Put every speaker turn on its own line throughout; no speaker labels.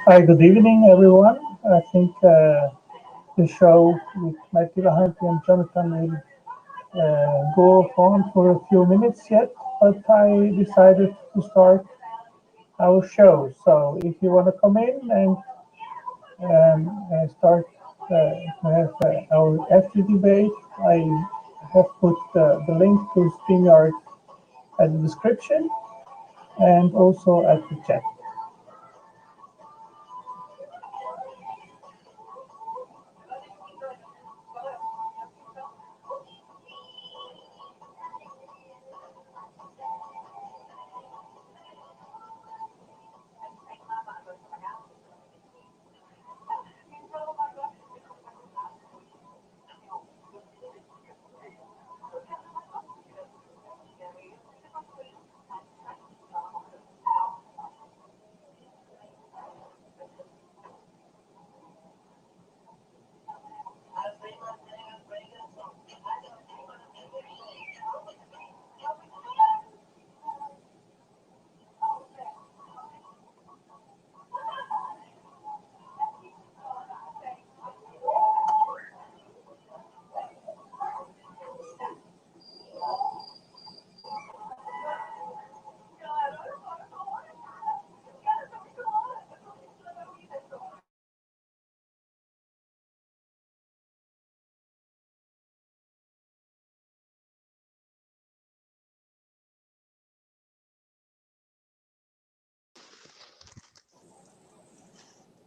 Hi, good evening, everyone. I think the show with Dillahunty and Jonathan will go on for a few minutes yet, but I decided to start our show. So if you want to come in and start to have our after debate, I have put the link to StreamYard at the description and also at the chat.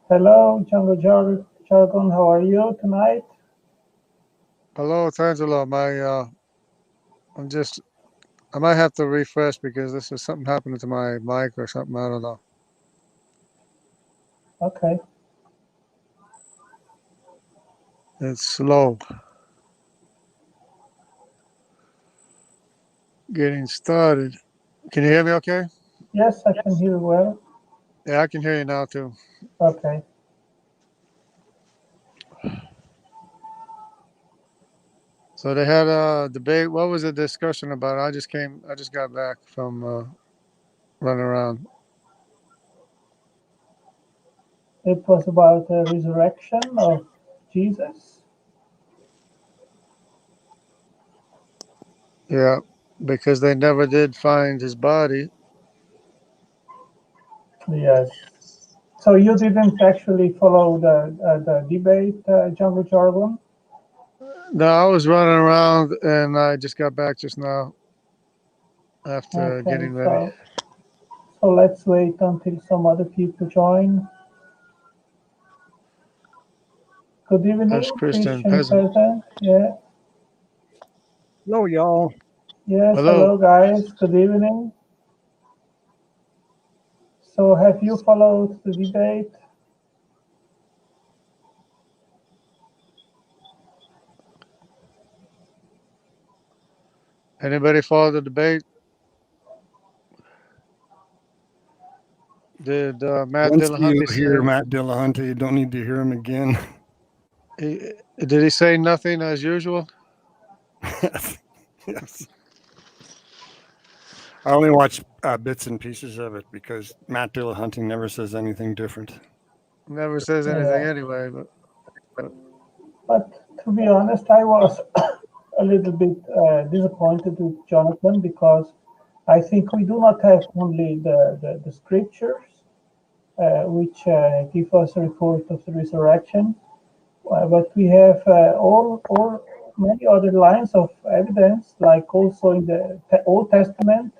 Hello, Jargon. How are you tonight?
Hello, it's Angelo. I might have to refresh because this is something happening to my mic or something. I don't know.
Okay.
It's slow getting started. Can you hear me okay?
Yes, I can hear well.
Yeah, I can hear you now too.
Okay.
So they had a debate. What was the discussion about? I just got back from running around.
It was about the resurrection of Jesus.
Yeah, because they never did find his body.
Yes. So you didn't actually follow the debate, Jungle Jargon?
No, I was running around and I just got back just now after
Okay.
getting ready.
So let's wait until some other people join. Good
As
evening,
Christian
Christian
peasant.
peasant. Yeah.
Hello, y'all.
Yes.
Hello.
Hello, guys. Good evening. So have you followed the debate?
Anybody follow the debate? Did Matt
Once you
Dillahunty
hear
say?
Matt Dillahunty, you don't need to hear him again.
Did he say nothing as usual?
Yes. I only watch bits and pieces of it because Matt Dillahunty never says anything different.
Never says anything
Yeah.
anyway. But
But to be honest, I was a little bit disappointed with Jonathan because I think we do not have only the scriptures which give us a report of the resurrection, but we have all many other lines of evidence, like also in the Old Testament,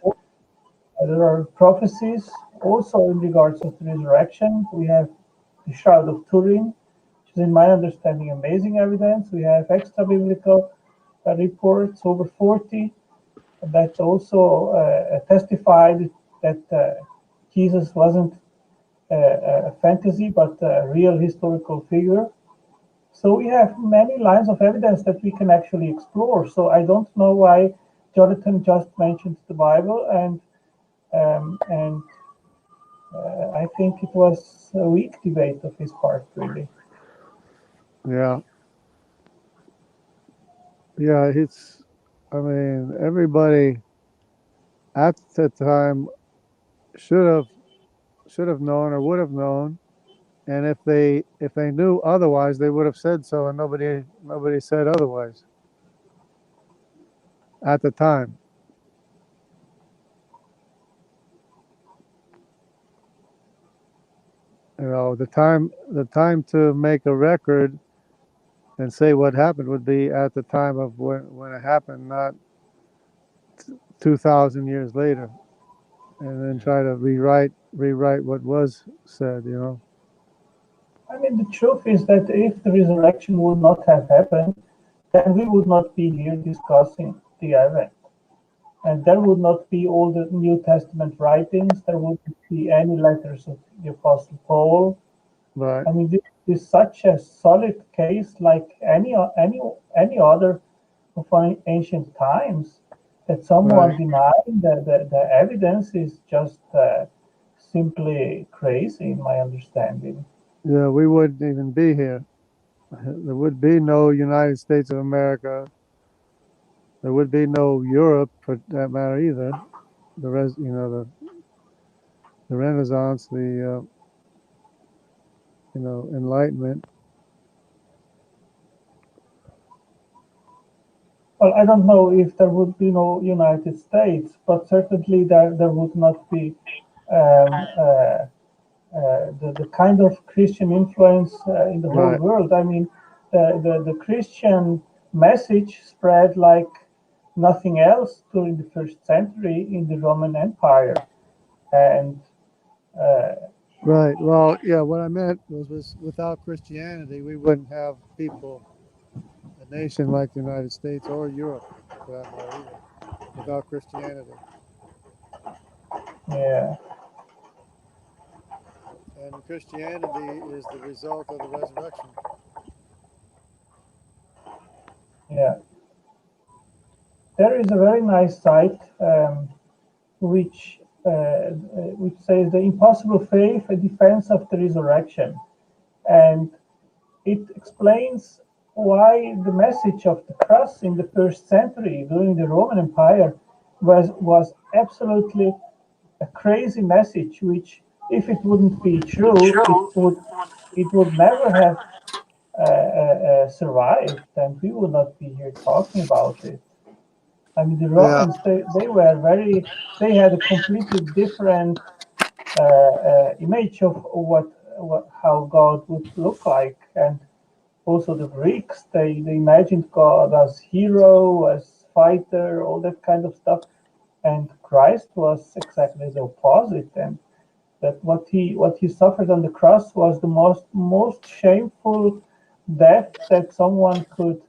there are prophecies also in regards of the resurrection. We have the Shroud of Turin, which is, in my understanding, amazing evidence. We have extra biblical reports, over 40, that also testified that Jesus wasn't a fantasy but a real historical figure. So we have many lines of evidence that we can actually explore. So I don't know why Jonathan just mentioned the Bible, and I think it was a weak debate of his part, really.
yeah, yeah, it's. I mean, everybody at the time should have should have known or would have known And if they knew otherwise, they would have said so, and nobody said otherwise at the time. The time to make a record and say what happened would be at the time of when it happened, not 2,000 years later, and then try to rewrite what was said.
I mean, the truth is that if the resurrection would not have happened, then we would not be here discussing the event. And there would not be all the New Testament writings. There wouldn't be any letters of the Apostle Paul.
Right.
I mean, this is such a solid case, like any other of ancient times, that someone
Right.
denying the evidence is just simply crazy, in my understanding.
Yeah, we wouldn't even be here. There would be no United States of America. There would be no Europe, for that matter, either. The Renaissance, the Enlightenment.
Well, I don't know if there would be no United States, but certainly there would not be the kind of Christian influence in the whole
Right.
world. I mean, the Christian message spread like nothing else during the first century in the Roman Empire. And
Right. Well, yeah. What I meant was without Christianity, we wouldn't have people, a nation like the United States or Europe, for that matter, either. Without Christianity,
yeah,
and Christianity is the result of the resurrection.
yeah. There is a very nice site which which says the impossible faith, a defense of the resurrection, and it explains why the message of the cross in the first century during the Roman Empire was absolutely a crazy message, which if it wouldn't be true, it would never have survived, and we would not be here talking about it. I mean, the
Yeah.
Romans, they had a completely different image of how God would look like. And also the Greeks, they imagined God as hero, as fighter, all that kind of stuff. And Christ was exactly the opposite. And that what he suffered on the cross was the most shameful death that someone could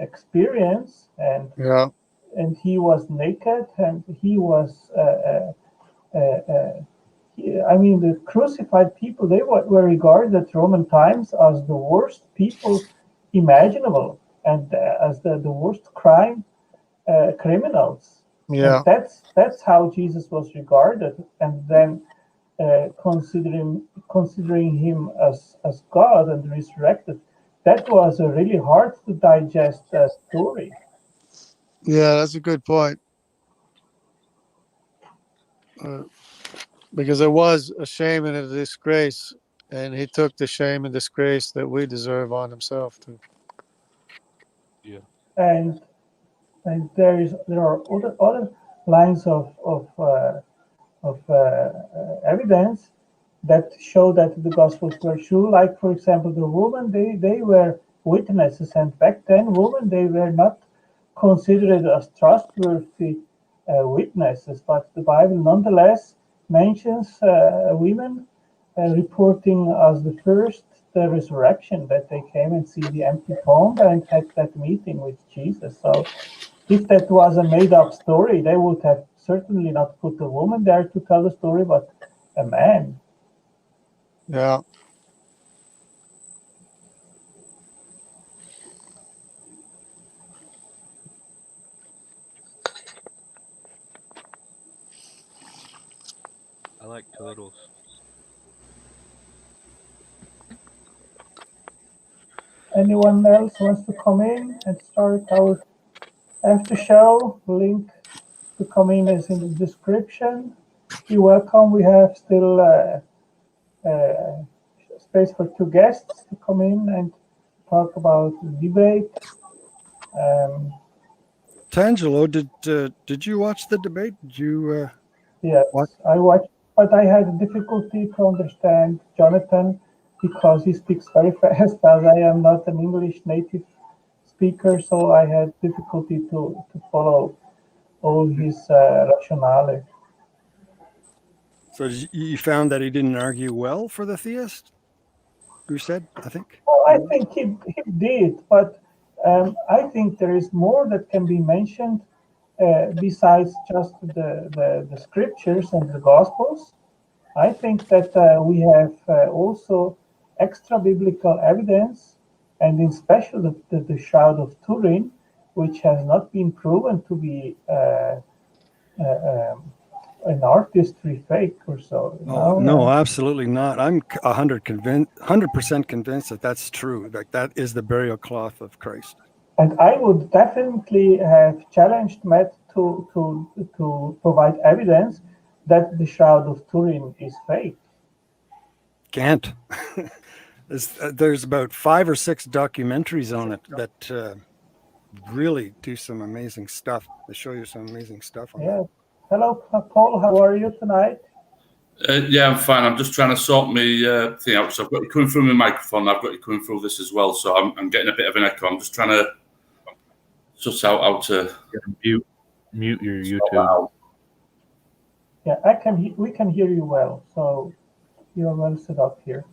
experience.
Yeah.
And he was naked, and he was I mean, the crucified people, they were regarded at Roman times as the worst people imaginable, and as the worst criminals. And
Yeah.
that's how Jesus was regarded. And then considering him as God and resurrected, that was a really hard to digest story.
Yeah. That's a good point. Because there was a shame and a disgrace, and he took the shame and disgrace that we deserve on himself too.
And there are other lines of evidence that show that the Gospels were true. Like, for example, the women, they were witnesses, and back then, women, they were not considered as trustworthy witnesses. But the Bible nonetheless mentions women reporting as the first the resurrection, that they came and see the empty tomb and had that meeting with Jesus. So if that was a made-up story, they would have certainly not put a woman there to tell the story, but a man.
Yeah.
I like turtles.
Anyone else wants to come in and start our after show? Link to come in is in the description. You're welcome. We have still space for two guests to come in and talk about the debate.
Tangelo, did you watch the debate? Did you
Yes,
watch?
I watched, but I had difficulty to understand Jonathan because he speaks very fast, as I am not an English native speaker, so I had difficulty to follow all his rationale.
So you found that he didn't argue well for the theist? You said, I think.
Well, I think he did, but I think there is more that can be mentioned besides just the scriptures and the gospels. I think that we have also extra biblical evidence, and in special the Shroud of Turin, which has not been proven to be an artistry fake or so.
No, absolutely not. I'm 100% convinced that that's true. That is the burial cloth of Christ.
And I would definitely have challenged Matt to provide evidence that the Shroud of Turin is fake.
Can't. There's about 5 or 6 documentaries on it that really do some amazing stuff. They show you some amazing stuff on
Yeah. Hello, Paul. How are you tonight?
Yeah, I'm fine. I'm just trying to sort my thing out. So I've got you coming through my microphone. I've got you coming through this as well. So I'm getting a bit of an echo. I'm just trying to suss out how to
mute your YouTube.
Yeah, we can hear you well. So you're well set up here.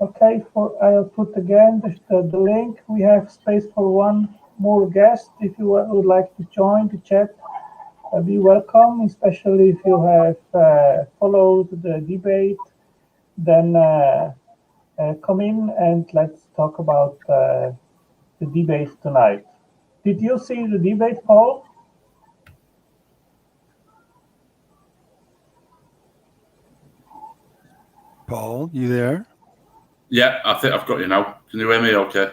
Okay, I'll put again the link. We have space for one more guest. If you would like to join the chat, be welcome, especially if you have followed the debate. Then come in and let's talk about the debate tonight. Did you see the debate, Paul?
Paul, you there?
Yeah, I think I've got you now. Can you hear me okay?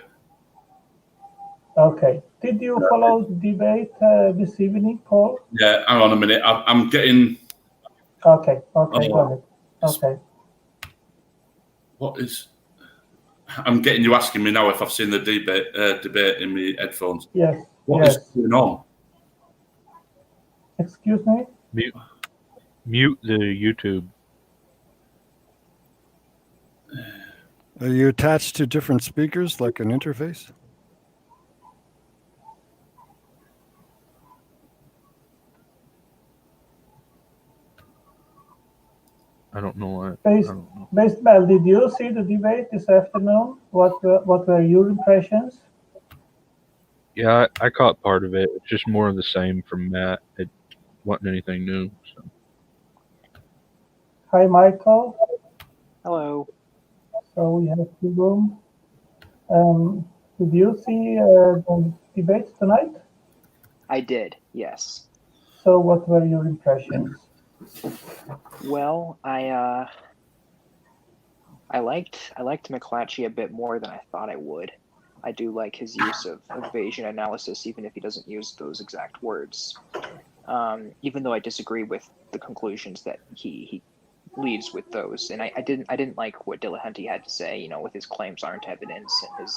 Okay. Did you follow the debate this evening, Paul?
Yeah, hang on a minute. I'm getting...
Okay, got it. Okay.
What is... I'm getting you asking me now if I've seen the debate in my headphones.
Yes.
What is going on?
Excuse me?
Mute the YouTube.
Are you attached to different speakers, like an interface?
I don't know what.
Baseball, did you see the debate this afternoon? What were your impressions?
Yeah, I caught part of it. It's just more of the same from Matt. It wasn't anything new. So.
Hi, Michael.
Hello.
So we have two rooms. Did you see the debate tonight?
I did, yes.
So what were your impressions?
Well, I liked McLatchie a bit more than I thought I would. I do like his use of Bayesian analysis, even if he doesn't use those exact words. Even though I disagree with the conclusions that he leads with those, and I didn't like what Dillahunty had to say. With his claims aren't evidence, and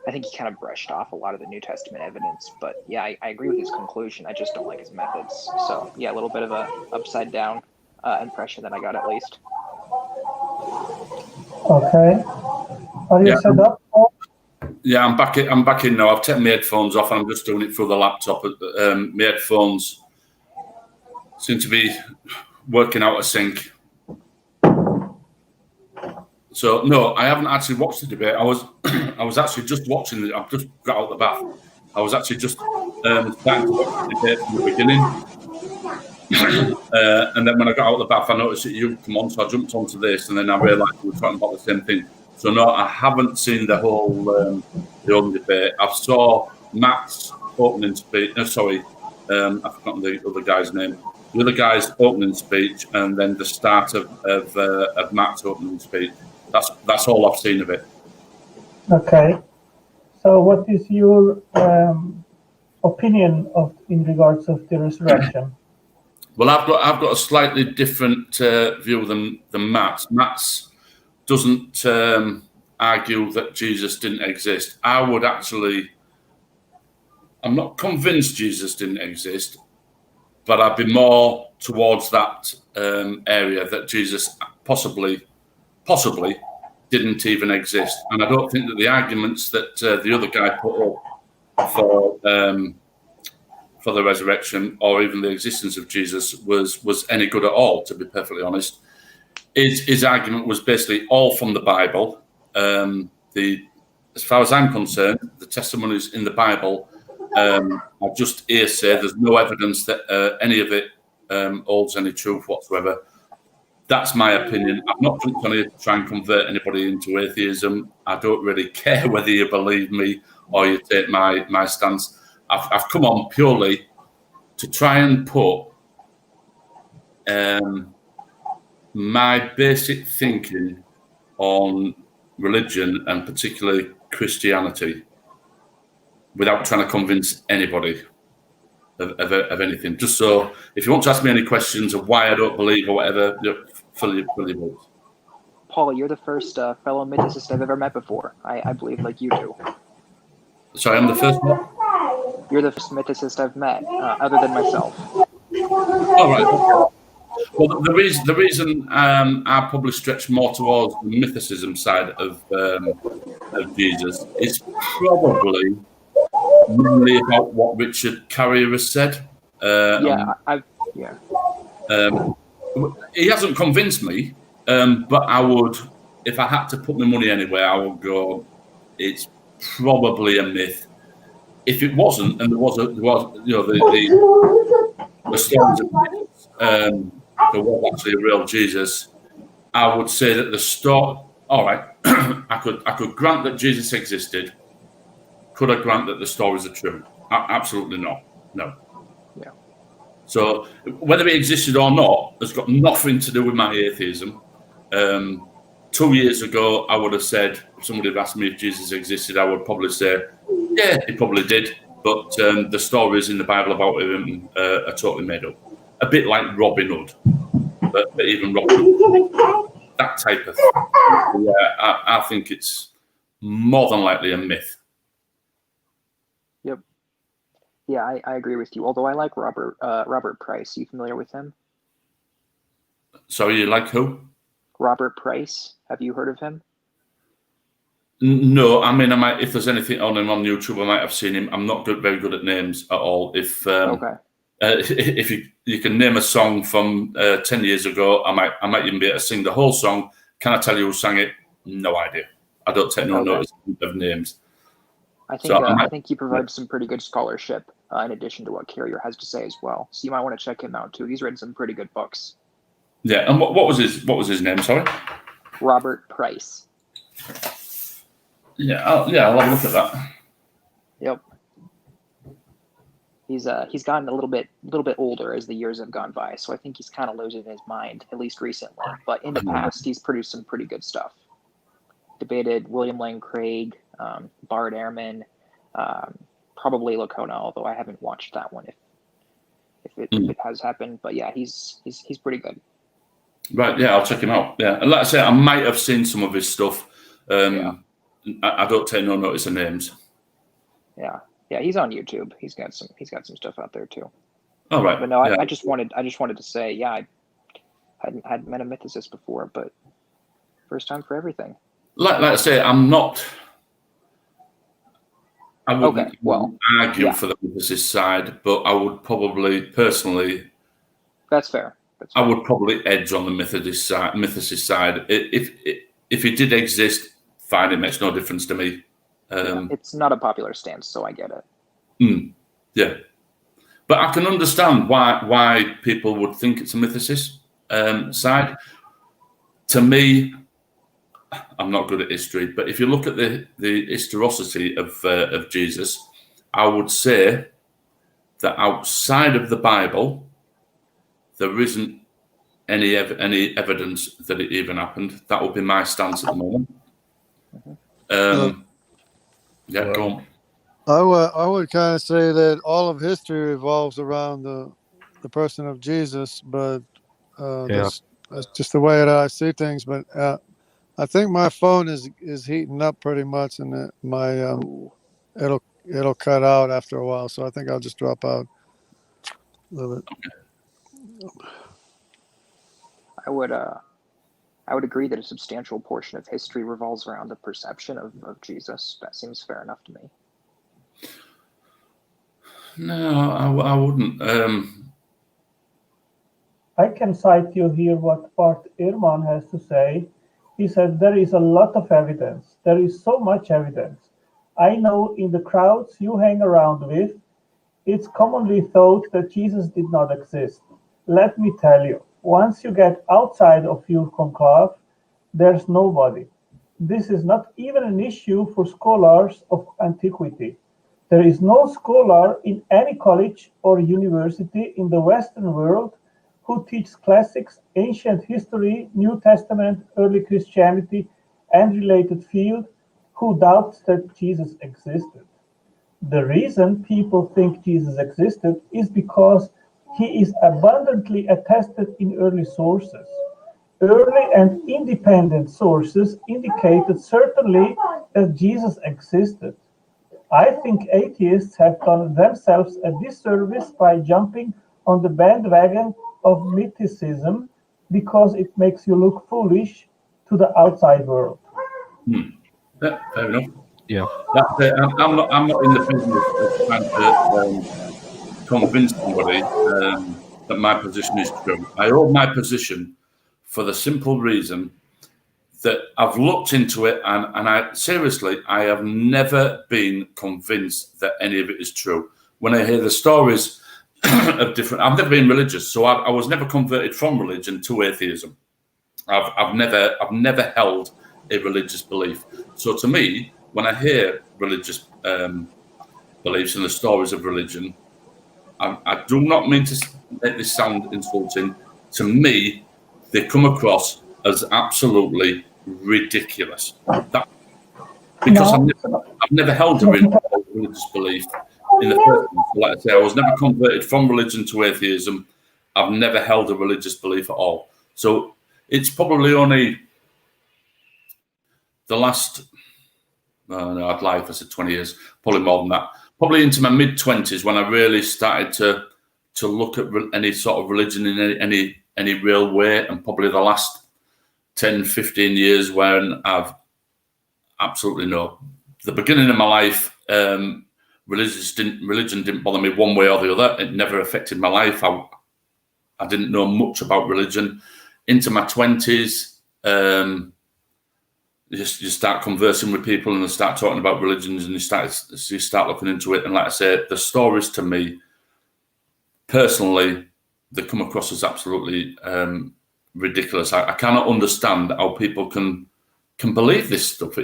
I think he kind of brushed off a lot of the New Testament evidence. But yeah, I agree with his conclusion. I just don't like his methods. So yeah, a little bit of a upside down impression that I got at least.
Okay. Are you set up?
Yeah, I'm back in now. I've taken my headphones off and I'm just doing it through the laptop. My headphones seem to be working out of sync. So no, I haven't actually watched the debate. I was actually just watching it. I've just got out of the bath. I was actually just starting to watch the debate from the beginning. And then when I got out of the bath, I noticed that you'd come on, so I jumped onto this, and then I realised we were talking about the same thing. So no, I haven't seen the whole debate. I saw Matt's opening speech. I've forgotten the other guy's name. The other guy's opening speech, and then the start of Matt's opening speech. That's all I've seen of it.
Okay. So, what is your opinion in regards of the resurrection?
Well, I've got a slightly different view than Matt's. Matt's doesn't argue that Jesus didn't exist. I'm not convinced Jesus didn't exist, but I'd be more towards that area that Jesus possibly didn't even exist. And I don't think that the arguments that the other guy put up for the resurrection or even the existence of Jesus was any good at all, to be perfectly honest. His argument was basically all from the Bible. As far as I'm concerned, the testimonies in the Bible are just hearsay. There's no evidence that any of it holds any truth whatsoever. That's my opinion. I'm not trying to try and convert anybody into atheism. I don't really care whether you believe me or you take my stance. I've come on purely to try and put my basic thinking on religion and particularly Christianity without trying to convince anybody of anything. Just so if you want to ask me any questions of why I don't believe or whatever, fill your votes.
Paul, you're the first fellow mythicist I've ever met before. I believe like you do.
Sorry, I'm the first one?
You're the first mythicist I've met, other than myself.
All right. Well, the reason I probably stretch more towards the mythicism side of Jesus is probably mainly about what Richard Carrier has said. He hasn't convinced me, but I would, if I had to put my money anywhere, I would go, it's probably a myth. If it wasn't, and there was the stories of myths, there was actually a real Jesus, I would say that the story. All right, I could grant that Jesus existed. Could I grant that the stories are true? Absolutely not. No.
Yeah.
So whether it existed or not has got nothing to do with my atheism. 2 years ago, I would have said, if somebody had asked me if Jesus existed, I would probably say, yeah, he probably did. But the stories in the Bible about him are totally made up. A bit like Robin Hood. But even Robin Hood, that type of thing. Yeah, I think it's more than likely a myth.
Yep. Yeah, I agree with you. Although I like Robert Price. Are you familiar with him?
Sorry, you like who?
Robert Price. Have you heard of him?
No, I mean, if there's anything on him on YouTube, I might have seen him. I'm not very good at names at all. If you can name a song from 10 years ago, I might even be able to sing the whole song. Can I tell you who sang it? No idea. I don't take no notice of names.
I think he provides some pretty good scholarship in addition to what Carrier has to say as well. So you might want to check him out too. He's written some pretty good books.
Yeah, and what was his name? Sorry,
Robert Price.
Yeah, I'll have a look at that.
Yep. He's gotten a little bit older as the years have gone by, so I think he's kind of losing his mind, at least recently. But in the past, he's produced some pretty good stuff. Debated William Lane Craig, Bart Ehrman, probably Lacona, although I haven't watched that one if it has happened. But yeah, he's pretty good.
Right, yeah, I'll check him out. Yeah, and like I say, I might have seen some of his stuff. I don't take no notice of names.
Yeah, he's on YouTube. He's got some stuff out there too.
All right,
but no,
yeah.
I just wanted to say, yeah, I hadn't met a mythicist before, but first time for everything.
Like I say, I wouldn't argue for the mythicist side, but I would probably personally.
That's fair.
I would probably edge on the mythicist side. If it did exist, fine. It makes no difference to me.
It's not a popular stance, so I get it.
Yeah, but I can understand why people would think it's a mythicist side. To me, I'm not good at history, but if you look at the historicity of Jesus, I would say that outside of the Bible, there isn't any evidence that it even happened. That would be my stance at the moment. Yeah, go on.
I would kind of say that all of history revolves around the the person of Jesus, but
Yeah.
that's just the way that I see things. But I think my phone is heating up pretty much, and it'll cut out after a while. So I think I'll just drop out a little bit.
I would agree that a substantial portion of history revolves around the perception of Jesus. That seems fair enough to me.
No, I wouldn't.
I can cite you here what Bart Ehrman has to say. He said there is a lot of evidence. There is so much evidence. I know in the crowds you hang around with, it's commonly thought that Jesus did not exist. Let me tell you, once you get outside of your conclave, there's nobody. This is not even an issue for scholars of antiquity. There is no scholar in any college or university in the Western world who teaches classics, ancient history, New Testament, early Christianity, and related field who doubts that Jesus existed. The reason people think Jesus existed is because he is abundantly attested in early sources. Early and independent sources indicated certainly that Jesus existed. I think atheists have done themselves a disservice by jumping on the bandwagon of mythicism because it makes you look foolish to the outside world.
Yeah, fair enough.
Yeah.
That's it. I'm not in the business of trying to convince somebody that my position is true. I hold my position for the simple reason that I've looked into it, and I have never been convinced that any of it is true. When I hear the stories of different, I've never been religious, so I was never converted from religion to atheism. I've never held a religious belief. So to me, when I hear religious beliefs and the stories of religion, I do not mean to make this sound insulting. To me, they come across as absolutely ridiculous. Because I've never held a religious belief in the first place. Like I say, I was never converted from religion to atheism. I've never held a religious belief at all. So it's probably only the last, I'd lie if I said 20 years, probably more than that. Probably into my mid-20s when I really started to look at any sort of religion in any real way, and probably the last 10, 15 years when I've absolutely no. The beginning of my life, religion didn't bother me one way or the other. It never affected my life. I didn't know much about religion. Into my 20s, you start conversing with people and they start talking about religions, and you start looking into it. And like I said, the stories to me, personally, they come across as absolutely ridiculous. I cannot understand how people can believe this stuff.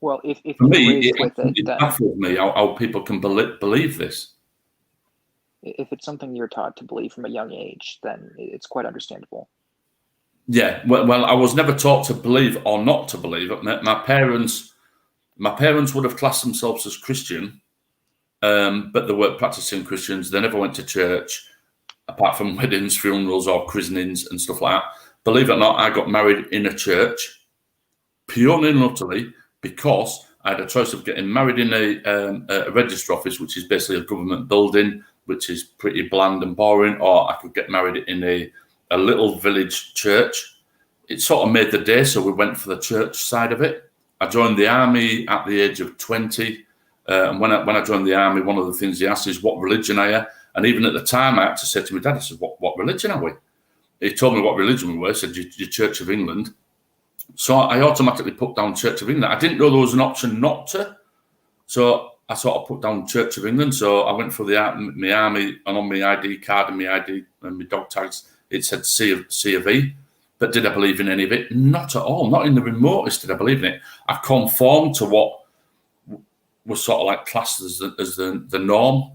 Well, if
for me,
it
baffles me how people can believe this.
If it's something you're taught to believe from a young age, then it's quite understandable.
Yeah, well, I was never taught to believe or not to believe. My parents would have classed themselves as Christian, but they weren't practicing Christians. They never went to church, apart from weddings, funerals, or christenings and stuff like that. Believe it or not, I got married in a church, purely and utterly because I had a choice of getting married in a register office, which is basically a government building, which is pretty bland and boring, or I could get married in a little village church. It sort of made the day, so we went for the church side of it. I joined the army at the age of 20. And when I joined the army, one of the things he asked is, what religion are you? And even at the time, I had to say to my dad, I said, what religion are we? He told me what religion we were. He said, you're Church of England. So I automatically put down Church of England. I didn't know there was an option not to. So I sort of put down Church of England. So I went for my army, and on my ID card and my ID and my dog tags, it said C of E. But did I believe in any of it? Not at all. Not in the remotest did I believe in it. I conformed to what was sort of like classed as the norm.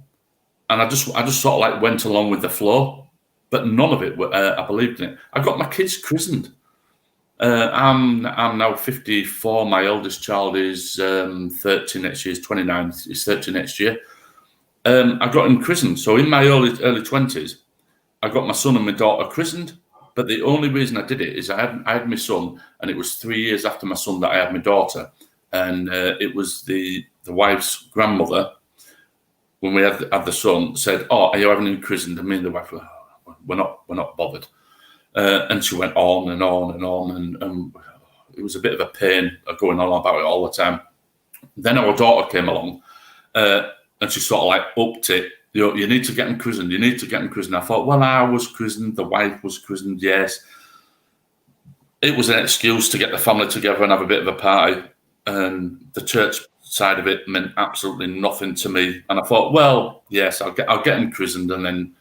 And I just sort of like went along with the flow. But none of it, I believed in it. I got my kids christened. I'm now 54. My eldest child is 30 next year. He's 29. He's 30 next year. I got him christened. So in my early 20s, I got my son and my daughter christened. But the only reason I did it is I had my son, and it was 3 years after my son that I had my daughter. And it was the wife's grandmother, when we had the son, said, "Oh, are you having him christened?" And me and the wife were, we're not bothered. And she went on and on and on, and it was a bit of a pain going on about it all the time. Then our daughter came along, and she sort of like upped it. You need to get him christened. You need to get him christened. I thought, well, I was christened. The wife was christened. Yes, it was an excuse to get the family together and have a bit of a party. And the church side of it meant absolutely nothing to me. And I thought, well, yes, I'll get him christened, and then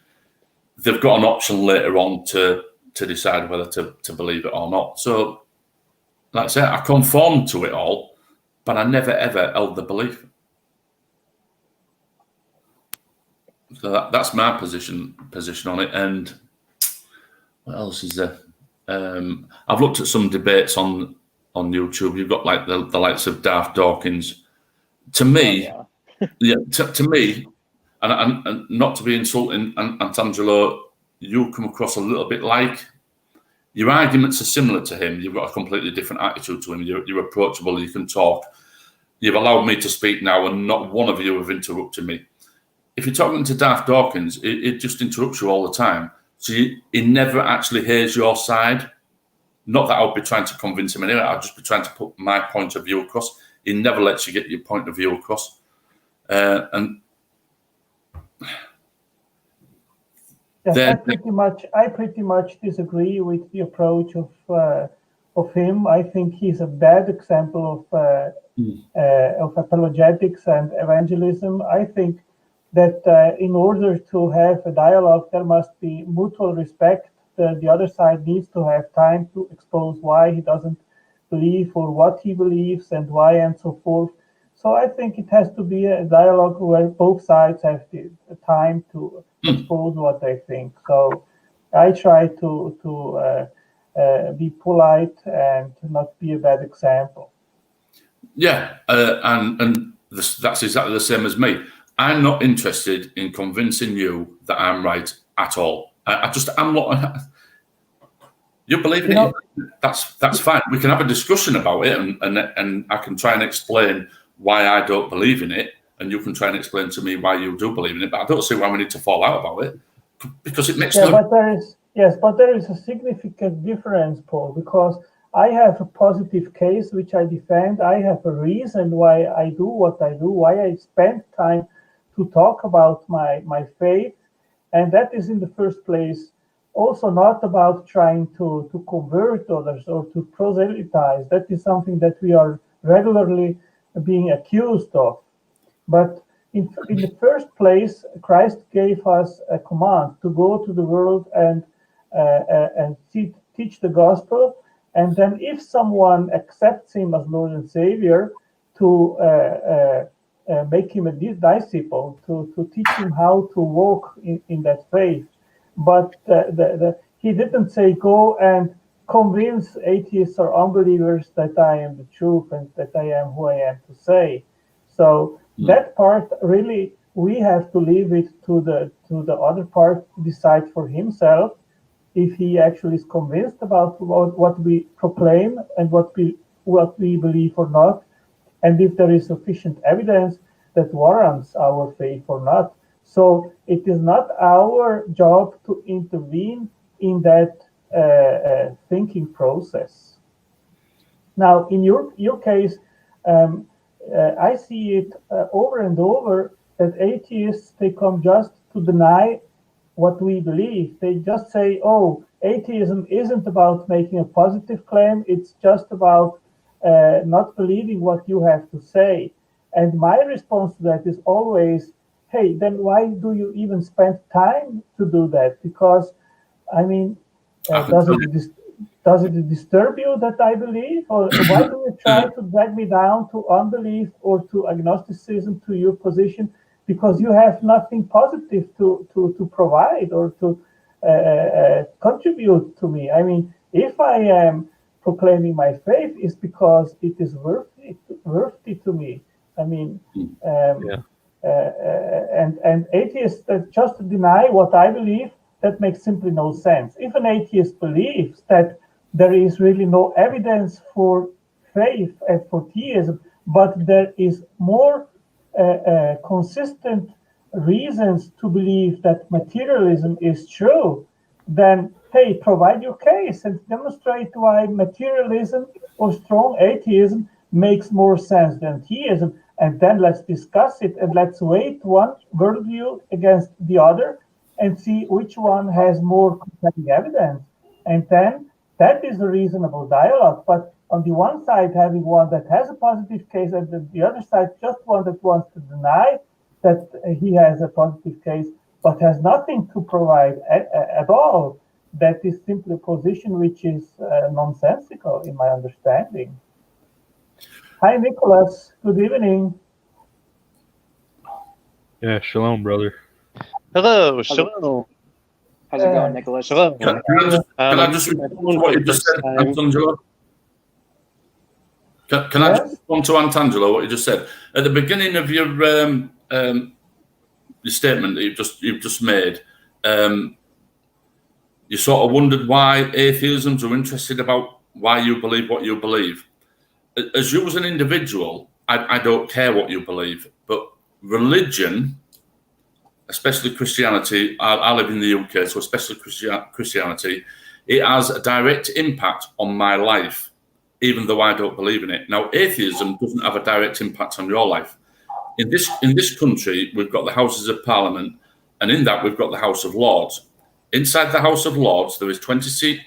they've got an option later on to decide whether to believe it or not. So, like I said, I conformed to it all, but I never ever held the belief. So that's my position on it. And what else is there? I've looked at some debates on YouTube. You've got like the likes of Darth Dawkins. To me, to me, and not to be insulting, and Angelo, you come across a little bit like your arguments are similar to him. You've got a completely different attitude to him. You're approachable. You can talk. You've allowed me to speak now, and not one of you have interrupted me. If you're talking to Darth Dawkins, it just interrupts you all the time. So he never actually hears your side. Not that I would be trying to convince him anyway. I'd just be trying to put my point of view across. He never lets you get your point of view across. And
yes, I pretty much disagree with the approach of him. I think he's a bad example of apologetics and evangelism. I think that in order to have a dialogue, there must be mutual respect. The other side needs to have time to expose why he doesn't believe or what he believes and why and so forth. So I think it has to be a dialogue where both sides have the time to expose what they think. So I try to be polite and not be a bad example.
Yeah, and that's exactly the same as me. I'm not interested in convincing you that I'm right at all. I'm not. You believe in it? That's fine. We can have a discussion about it, and I can try and explain why I don't believe in it, and you can try and explain to me why you do believe in it. But I don't see why we need to fall out about it, because it makes no.
But there is a significant difference, Paul, because I have a positive case which I defend. I have a reason why I do what I do, why I spend time to talk about my faith, and that is in the first place also not about trying to convert others or to proselytize. That is something that we are regularly being accused of. But in the first place, Christ gave us a command to go to the world and teach the gospel. And then if someone accepts him as Lord and Savior, to make him a disciple, to teach him how to walk in that faith. But he didn't say, go and convince atheists or unbelievers that I am the truth and that I am who I am to say. So that part, really, we have to leave it to the other part to decide for himself if he actually is convinced about what we proclaim and what we believe or not, and if there is sufficient evidence that warrants our faith or not. So it is not our job to intervene in that thinking process. Now, in your case, I see it over and over that atheists, they come just to deny what we believe. They just say, oh, atheism isn't about making a positive claim. It's just about not believing what you have to say. And my response to that is always, hey, then why do you even spend time to do that? Because, I mean, does it disturb you that I believe? Or why do you try to drag me down to unbelief or to agnosticism, to your position? Because you have nothing positive to provide or to contribute to me. I mean, if I am proclaiming my faith, it's because it is worthy to me. I mean, and atheists that just deny what I believe, that makes simply no sense. If an atheist believes that there is really no evidence for faith and for theism, but there is more consistent reasons to believe that materialism is true, then hey, provide your case and demonstrate why materialism or strong atheism makes more sense than theism, and then let's discuss it and let's weigh one worldview against the other and see which one has more compelling evidence. And then that is a reasonable dialogue. But on the one side, having one that has a positive case, and the other side, just one that wants to deny that he has a positive case, but has nothing to provide at all, that is simply a position which is nonsensical in my understanding. Hi, Nicholas. Good evening.
Yeah, shalom, brother.
Hello, shalom.
How's it going, Nicholas?
Shalom.
Can I just respond to what you just said, Antangelo? Can I just respond to Antangelo, what you just said? At the beginning of your statement that you've just made, you sort of wondered why atheisms are interested about why you believe what you believe. As you as an individual, I don't care what you believe, but religion, especially Christianity, I live in the UK, so especially Christianity, it has a direct impact on my life, even though I don't believe in it. Now, atheism doesn't have a direct impact on your life. In this country, we've got the Houses of Parliament, and in that we've got the House of Lords. Inside the House of Lords, there is 26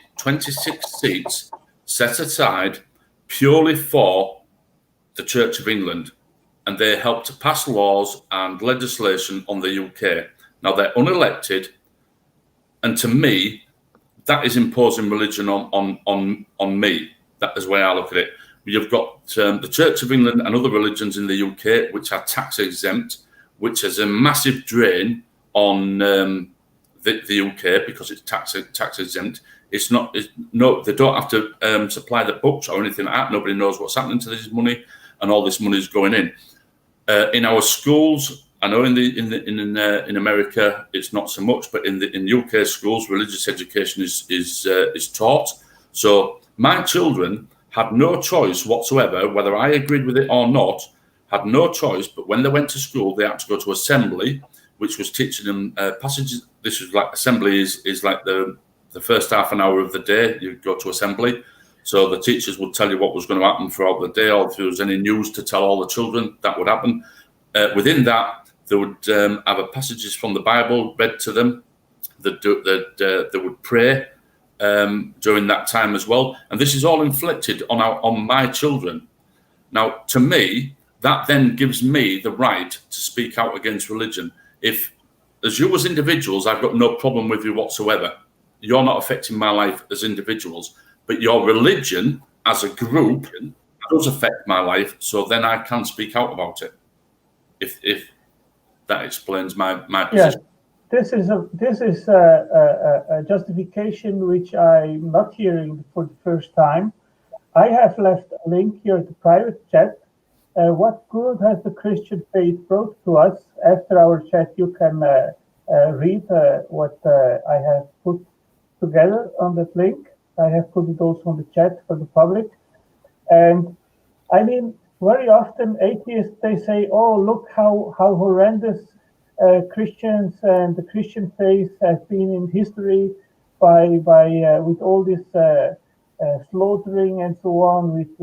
seats set aside purely for the Church of England, and they help to pass laws and legislation on the UK. Now, they're unelected, and to me, that is imposing religion on me. That is the way I look at it. You've got the Church of England and other religions in the UK, which are tax exempt, which is a massive drain on the UK because it's tax exempt. It's not. They don't have to supply the books or anything like that. Nobody knows what's happening to this money, and all this money is going in. In our schools, I know in America it's not so much, but in UK schools, religious education is taught. So my children had no choice whatsoever, whether I agreed with it or not. Had no choice, but when they went to school, they had to go to assembly, which was teaching them passages. This was like assembly is like the first half an hour of the day. You go to assembly, so the teachers would tell you what was going to happen throughout the day, or if there was any news to tell all the children, that would happen. Within that, they would have passages from the Bible read to them. They would pray during that time as well, and this is all inflicted on my children. Now, to me, that then gives me the right to speak out against religion. If, as you as individuals, I've got no problem with you whatsoever. You're not affecting my life as individuals, but your religion as a group does affect my life. So then I can speak out about it. If that explains my position.
This is a justification which I'm not hearing for the first time. I have left a link here to the private chat. What good has the Christian faith brought to us? After our chat, you can read what I have put together on that link. I have put it also on the chat for the public. And I mean, very often atheists, they say, oh, look how horrendous Christians and the Christian faith has been in history by with all this slaughtering and so on, with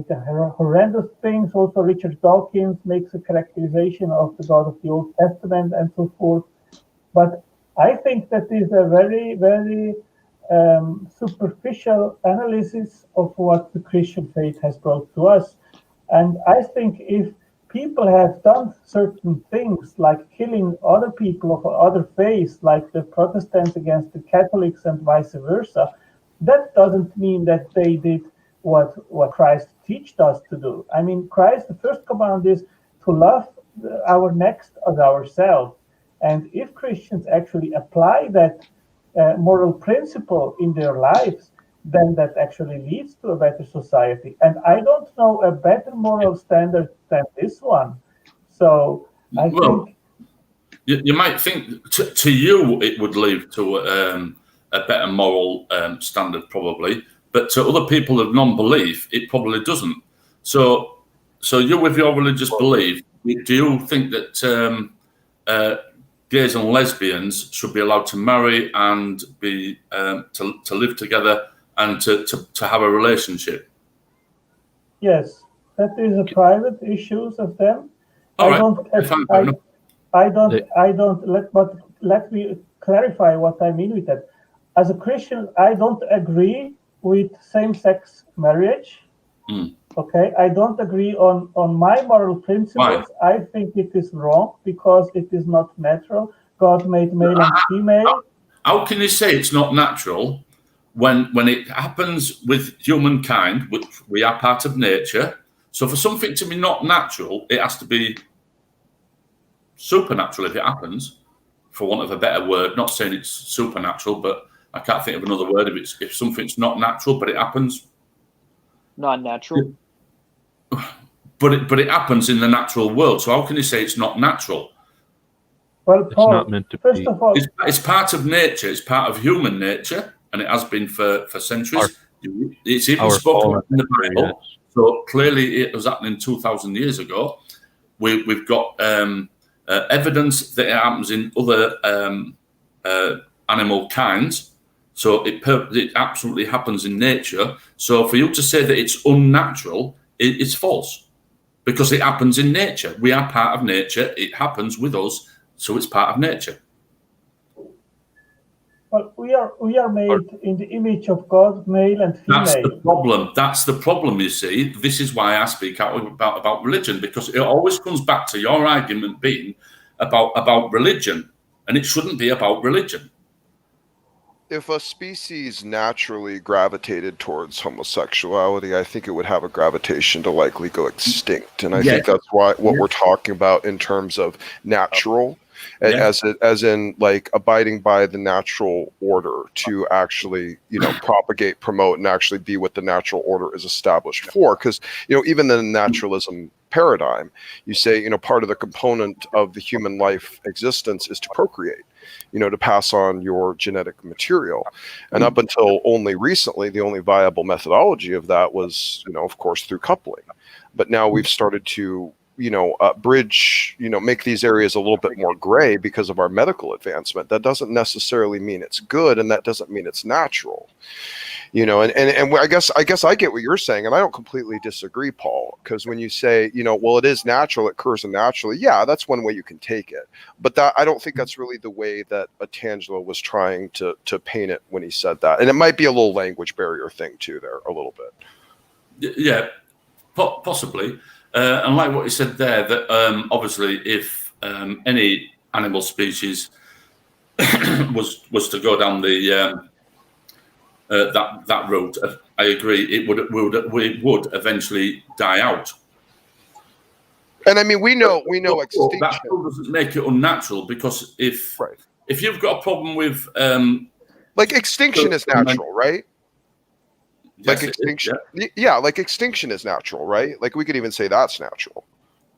the horrendous things. Also, Richard Dawkins makes a characterization of the God of the Old Testament and so forth. But I think that is a very, very superficial analysis of what the Christian faith has brought to us. And I think if people have done certain things like killing other people of other faiths, like the Protestants against the Catholics and vice versa, that doesn't mean that they did what Christ taught us to do. I mean, Christ, the first command is to love our next as ourselves. And if Christians actually apply that moral principle in their lives, then that actually leads to a better society. And I don't know a better moral standard than this one. So I think
you might think to you it would lead to a better moral standard, probably, but to other people of non-belief, it probably doesn't. So you, with your religious belief, do you think that gays and lesbians should be allowed to marry and be to live together and to have a relationship?
yes, that is a private issues of them.
All
I
right.
don't. Let me clarify what I mean with that. As a Christian, I don't agree with same-sex marriage. Okay, I don't agree on my moral principles.
Why?
I think it is wrong because it is not natural. God made male and female.
How can you say it's not natural when it happens with humankind, which we are part of nature? So for something to be not natural, it has to be supernatural if it happens, for want of a better word. Not saying it's supernatural, but I can't think of another word if something's not natural, but it happens.
Non-natural.
But it happens in the natural world. So how can you say it's not natural?
Well, Paul,
not meant to
first
be.
of all,
It's part of nature. It's part of human nature, and it has been for centuries. It's even spoken in the Bible.
Yes.
So clearly, it was happening 2,000 years ago. We've got evidence that it happens in other animal kinds. So it absolutely happens in nature. So for you to say that it's unnatural, it's false, because it happens in nature. We are part of nature. It happens with us, so it's part of nature.
well, we are made in the image of God, male and female.
That's the problem. That's the problem, you see. This is why I speak out about religion, because it always comes back to your argument being about religion, and it shouldn't be about religion.
If a species naturally gravitated towards homosexuality, I think it would have a gravitation to likely go extinct. And I think that's what we're talking about in terms of natural, as in like abiding by the natural order to actually, propagate, promote, and actually be what the natural order is established for. Because, even the naturalism paradigm, you say, part of the component of the human life existence is to procreate. To pass on your genetic material. And up until only recently, the only viable methodology of that was, of course, through coupling. But now we've started to, bridge, make these areas a little bit more gray because of our medical advancement. That doesn't necessarily mean it's good, and that doesn't mean it's natural. And I guess I get what you're saying, and I don't completely disagree, Paul, because when you say, well, it is natural, it occurs naturally, yeah, that's one way you can take it. But I don't think that's really the way that Tangelo was trying to paint it when he said that. And it might be a little language barrier thing too there, a little bit.
Yeah, possibly. And like what you said there, that obviously if any animal species was to go down the that route, I agree, it would eventually die out.
And I mean, we know extinction.
That still doesn't make it unnatural, because if you've got a problem with
like extinction is natural, right?
Yes,
like extinction,
yeah,
like extinction is natural, right? Like we could even say that's natural.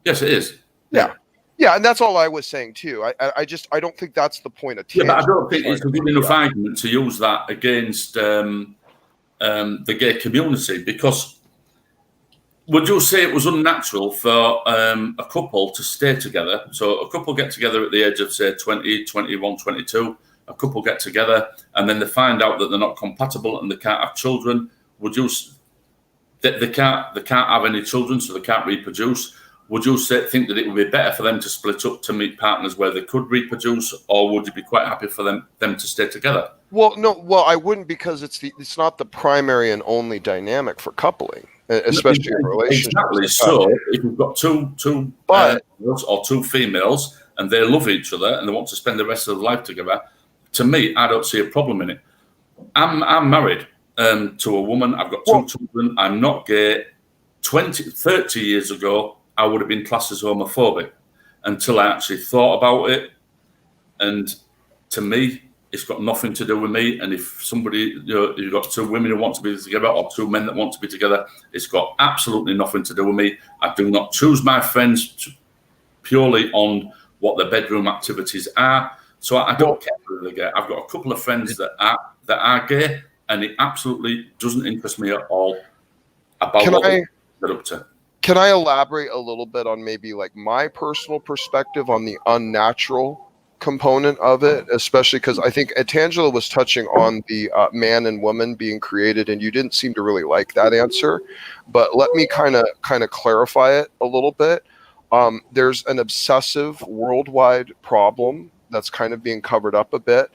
Yes, it is.
Yeah, and that's all I was saying too. I don't think that's the point of
but I don't think it's a good enough argument to use that against the gay community, because would you say it was unnatural for a couple to stay together? So a couple get together at the age of, say, 20, 21, 22. A couple get together and then they find out that they're not compatible and they can't have children. Would you? They can't have any children, so they can't reproduce. Would you think that it would be better for them to split up to meet partners where they could reproduce, or would you be quite happy for them to stay together?
Well, no. Well, I wouldn't, because it's not the primary and only dynamic for coupling, especially in relationships.
Exactly. So if you've got two males or two females and they love each other and they want to spend the rest of their life together, to me, I don't see a problem in it. I'm married to a woman. I've got two children. I'm not gay. 30 years ago, I would have been classed as homophobic until I actually thought about it. And to me, It's got nothing to do with me. And if somebody, you've got two women who want to be together or two men that want to be together, it's got absolutely nothing to do with me. I do not choose my friends purely on what their bedroom activities are. So I don't care whether they're gay. I've got a couple of friends that are gay, and it absolutely doesn't interest me at all about what they're up to.
Can I elaborate a little bit on maybe like my personal perspective on the unnatural component of it, especially because I think Tangela was touching on the man and woman being created, and you didn't seem to really like that answer. But let me kind of clarify it a little bit. There's an obsessive worldwide problem that's kind of being covered up a bit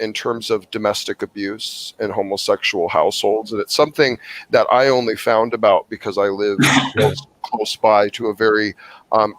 in terms of domestic abuse in homosexual households. And it's something that I only found about because I live close by to a very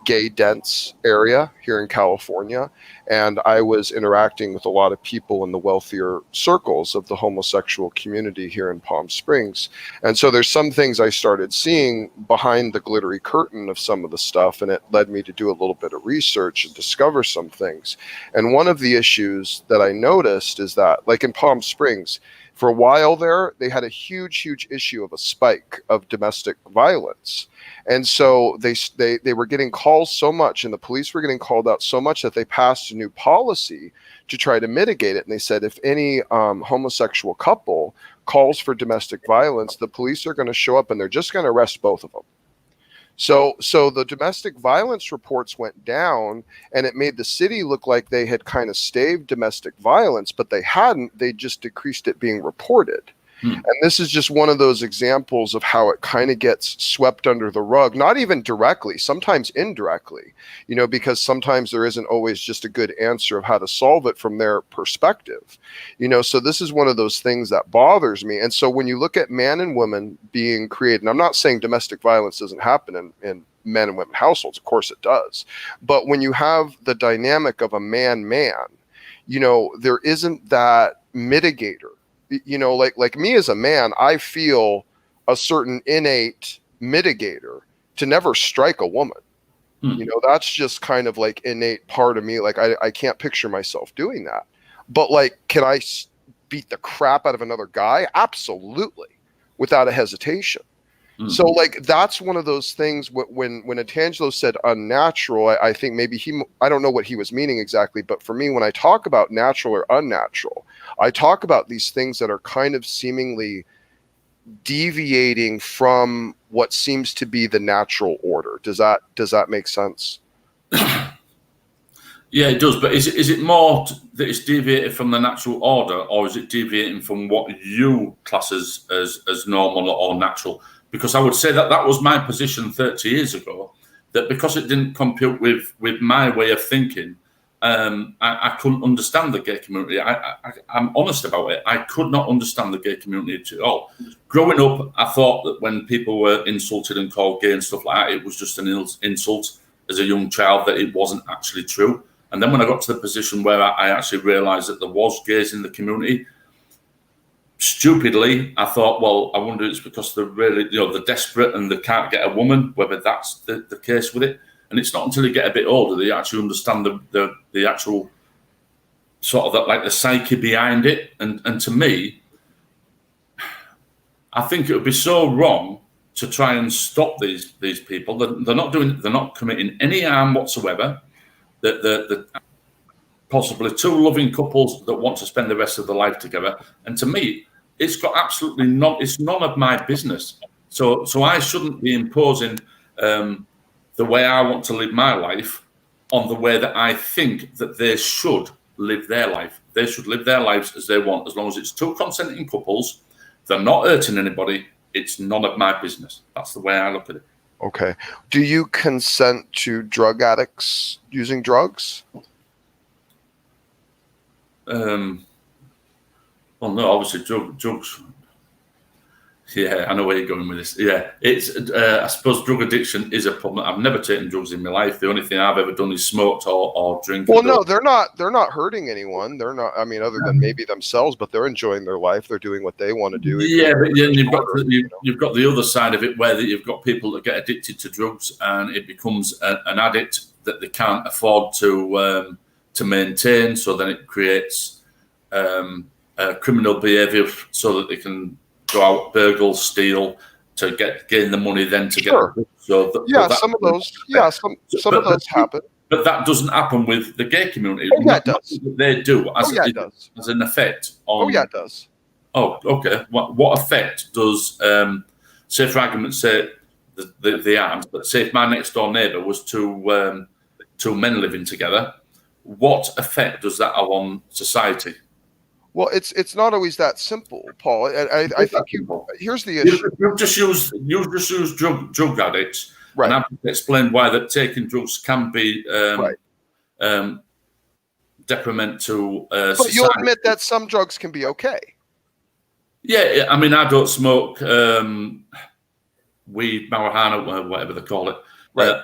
gay dense area here in California. And I was interacting with a lot of people in the wealthier circles of the homosexual community here in Palm Springs. And so there's some things I started seeing behind the glittery curtain of some of the stuff, and it led me to do a little bit of research and discover some things. And one of the issues that I noticed is that, like in Palm Springs, for a while there, they had a huge issue of a spike of domestic violence. And so they were getting calls so much, and the police were getting called out so much that they passed a new policy to try to mitigate it. And they said if any homosexual couple calls for domestic violence, the police are going to show up and they're just going to arrest both of them. So the domestic violence reports went down, and it made the city look like they had kind of staved domestic violence, but they hadn't. They just decreased it being reported. And this is just one of those examples of how it kind of gets swept under the rug, not even directly, sometimes indirectly, because sometimes there isn't always just a good answer of how to solve it from their perspective. So this is one of those things that bothers me. And so when you look at man and woman being created, and I'm not saying domestic violence doesn't happen in men and women households, of course it does. But when you have the dynamic of a man-man, there isn't that mitigator. Like me as a man, I feel a certain innate mitigator to never strike a woman. That's just kind of like innate part of me. Like I can't picture myself doing that. But like, can I beat the crap out of another guy? Absolutely, without a hesitation. So like that's one of those things when Atangelo said unnatural, I think maybe I don't know what he was meaning exactly, but for me, when I talk about natural or unnatural, I talk about these things that are kind of seemingly deviating from what seems to be the natural order. Does that make sense?
Yeah, it does. But is it more that it's deviated from the natural order, or is it deviating from what you class as normal or natural? Because I would say that was my position 30 years ago, that because it didn't compute with my way of thinking, I couldn't understand the gay community. I'm honest about it. I could not understand the gay community at all. Growing up, I thought that when people were insulted and called gay and stuff like that, it was just an insult as a young child, that it wasn't actually true. And then when I got to the position where I actually realised that there was gays in the community, stupidly, I thought, well, I wonder it's because they're really, they're desperate and they can't get a woman, whether that's the case with it. And it's not until you get a bit older that you actually understand the actual sort of the psyche behind it. And to me, I think it would be so wrong to try and stop these people. They're not committing any harm whatsoever. They're possibly two loving couples that want to spend the rest of their life together. And to me, it's got absolutely it's none of my business. So I shouldn't be imposing the way I want to live my life on the way that I think that they should live their life. They should live their lives as they want, as long as it's two consenting couples. They're not hurting anybody. It's none of my business. That's the way I look at it.
Okay. Do you consent to drug addicts using drugs?
Well, no, obviously drugs. Yeah, I know where you're going with this. Yeah, it's. I suppose drug addiction is a problem. I've never taken drugs in my life. The only thing I've ever done is smoked or drink.
Well, no, they're not hurting anyone. They're not. I mean, other than maybe themselves, but they're enjoying their life. They're doing what they want to do.
Yeah, but then you've got the other side of it, where you've got people that get addicted to drugs, and it becomes an addict that they can't afford to maintain. So then it creates criminal behaviour so that they can go out, burgle, steal to gain the money, then to
Sure.
get. So
some of those, some of those happen.
But that doesn't happen with the gay community.
Oh, yeah, it does.
They do.
It does.
As an effect on.
Oh, yeah, it does.
Oh, okay. What effect does, say for argument's sake, they aren't, but say if my next door neighbour was two men living together, what effect does that have on society?
Well, it's not always that simple, Paul. I think here's the issue.
You just use drug addicts,
right?
And I've explained why that taking drugs can be detriment to
but
society.
You'll admit that some drugs can be okay.
Yeah, I mean, I don't smoke weed, marijuana, whatever they call it.
Right.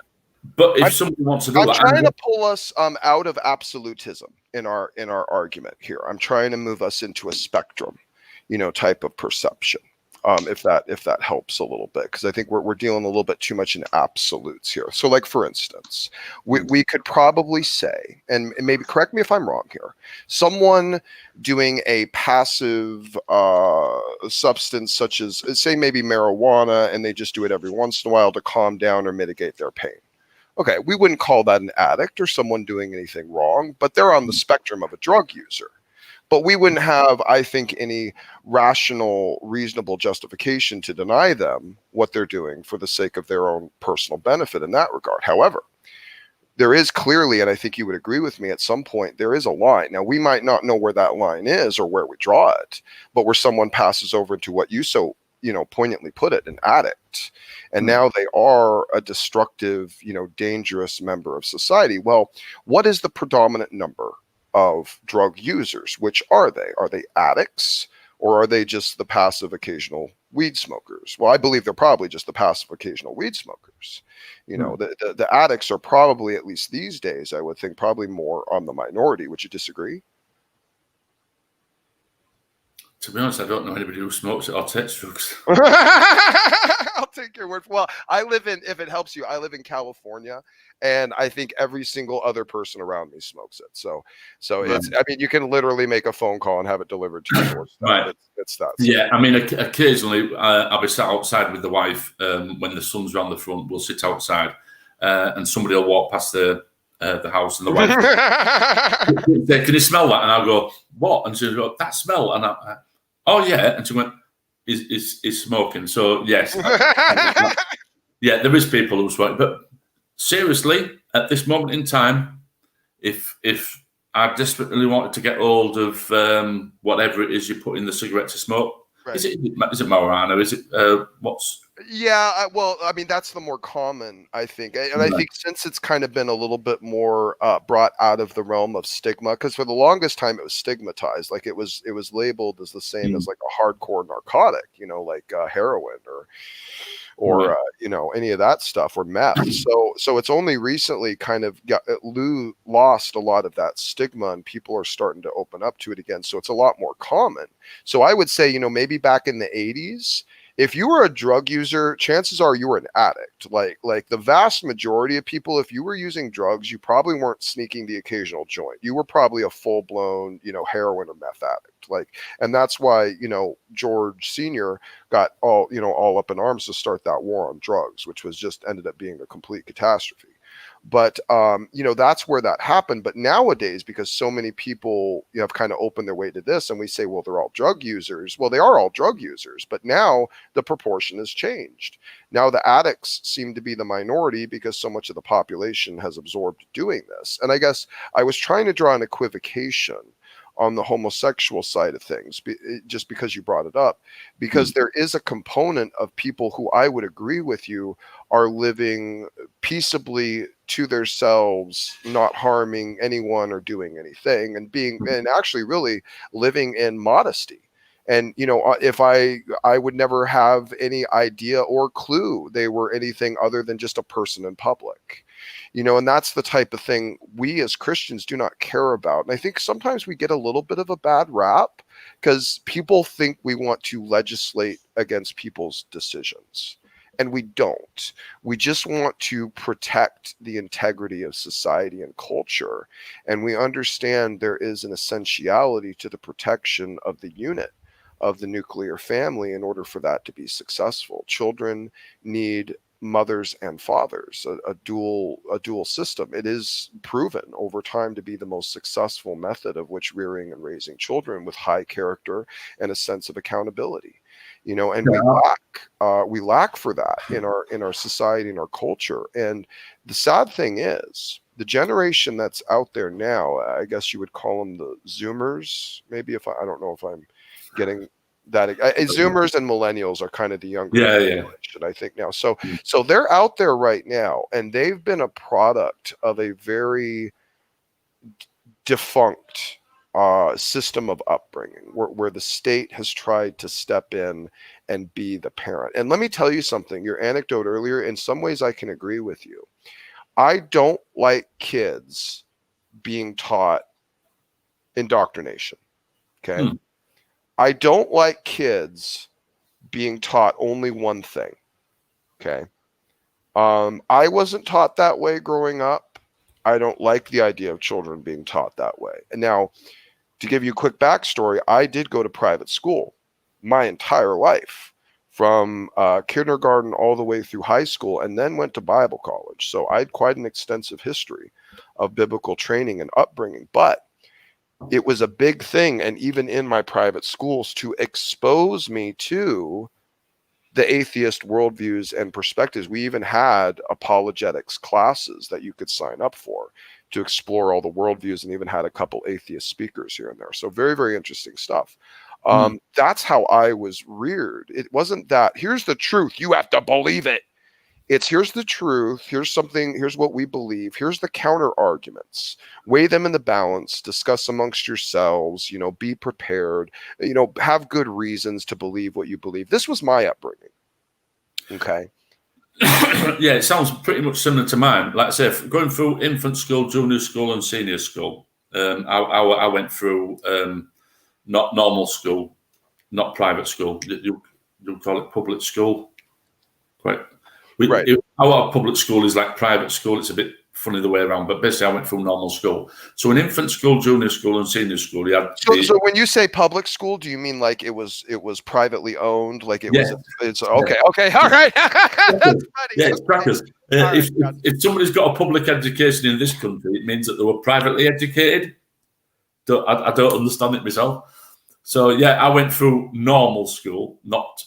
But if somebody wants to do
I'm
that,
trying to pull us out of absolutism in our argument here. I'm trying to move us into a spectrum, type of perception. If that helps a little bit, because I think we're dealing a little bit too much in absolutes here. So, like for instance, we could probably say, and maybe correct me if I'm wrong here, someone doing a passive substance such as, say, maybe marijuana, and they just do it every once in a while to calm down or mitigate their pain. Okay, we wouldn't call that an addict or someone doing anything wrong, but they're on the spectrum of a drug user. But we wouldn't have, I think, any rational, reasonable justification to deny them what they're doing for the sake of their own personal benefit in that regard. However, there is clearly, and I think you would agree with me at some point, there is a line. Now, we might not know where that line is or where we draw it, but where someone passes over into what you so poignantly put it, an addict. And now they are a destructive, dangerous member of society. Well, what is the predominant number of drug users? Which are they? Are they addicts, or are they just the passive occasional weed smokers? Well, I believe they're probably just the passive occasional weed smokers. The addicts are probably, at least these days, I would think, probably more on the minority. Would you disagree?
To be honest, I don't know anybody who smokes it or takes drugs.
I'll take your word for it. Well, if it helps you, I live in California, and I think every single other person around me smokes it. So right. You can literally make a phone call and have it delivered to your doorstep.
Right.
It's that.
Yeah, I mean, occasionally I'll be sat outside with the wife when the sun's round the front. We'll sit outside, and somebody will walk past the house, and the wife say, "Can you smell that?" And I'll go, "What?" And she'll go, "That smell." And I "Oh yeah," and she went, "Is smoking?" So yes, yeah, there is people who smoke. But seriously, at this moment in time, if I desperately wanted to get hold of whatever it is you put in the cigarette to smoke, right. Is it marijuana? Is it what's?
Yeah, well, I mean, that's the more common, I think. And I think since it's kind of been a little bit more brought out of the realm of stigma, because for the longest time it was stigmatized, like it was labeled as the same as like a hardcore narcotic, like heroin or any of that stuff, or meth. So it's only recently kind of lost a lot of that stigma, and people are starting to open up to it again. So it's a lot more common. So I would say, maybe back in the 80s, if you were a drug user, chances are you were an addict. Like the vast majority of people, if you were using drugs, you probably weren't sneaking the occasional joint. You were probably a full-blown, heroin or meth addict. And that's why, George Sr. got all up in arms to start that war on drugs, which was just ended up being a complete catastrophe. But, that's where that happened. But nowadays, because so many people have kind of opened their way to this, and we say, well, they're all drug users. Well, they are all drug users, but now the proportion has changed. Now the addicts seem to be the minority because so much of the population has absorbed doing this. And I guess I was trying to draw an equivocation on the homosexual side of things, just because you brought it up, because there is a component of people who I would agree with you are living peaceably to themselves, not harming anyone or doing anything, and actually really living in modesty. And, if I would never have any idea or clue they were anything other than just a person in public. And that's the type of thing we as Christians do not care about. And I think sometimes we get a little bit of a bad rap because people think we want to legislate against people's decisions. And we don't. We just want to protect the integrity of society and culture. And we understand there is an essentiality to the protection of the unit of the nuclear family in order for that to be successful. Children need mothers and fathers, a dual system. It is proven over time to be the most successful method of which rearing and raising children with high character and a sense of accountability. And we lack for that in our society and our culture. And the sad thing is, the generation that's out there now, I guess you would call them the Zoomers, maybe, I don't know if I'm getting that. Zoomers and millennials are kind of the younger generation, I think, now. So they're out there right now, and they've been a product of a very defunct system of upbringing where the state has tried to step in and be the parent. And let me tell you something, your anecdote earlier, in some ways I can agree with you. I don't like kids being taught indoctrination. Okay. I don't like kids being taught only one thing. Okay. I wasn't taught that way growing up. I don't like the idea of children being taught that way. And now, to give you a quick backstory, I did go to private school my entire life, from kindergarten all the way through high school, and then went to Bible college. So I had quite an extensive history of biblical training and upbringing. But it was a big thing, and even in my private schools, to expose me to the atheist worldviews and perspectives. We even had apologetics classes that you could sign up for to explore all the worldviews, and even had a couple atheist speakers here and there. So very, very interesting stuff. That's how I was reared. It wasn't that, here's the truth, you have to believe it. It's, here's the truth, here's what we believe, here's the counter arguments, weigh them in the balance, discuss amongst yourselves, be prepared, have good reasons to believe what you believe. This was my upbringing. Okay.
Yeah, it sounds pretty much similar to mine. Like I say, going through infant school, junior school, and senior school, I went through not normal school, not private school. You call it public school, right?
Right.
Our public school is like private school. It's a bit funny the way around, but basically I went through normal school. So in infant school, junior school, and senior school, you had. So
when you say public school, do you mean like it was privately owned? Like it was? It's okay. Okay. All right. That's funny.
Yeah, it's crackers. If somebody's got a public education in this country, it means that they were privately educated. I don't understand it myself. So yeah, I went through normal school, not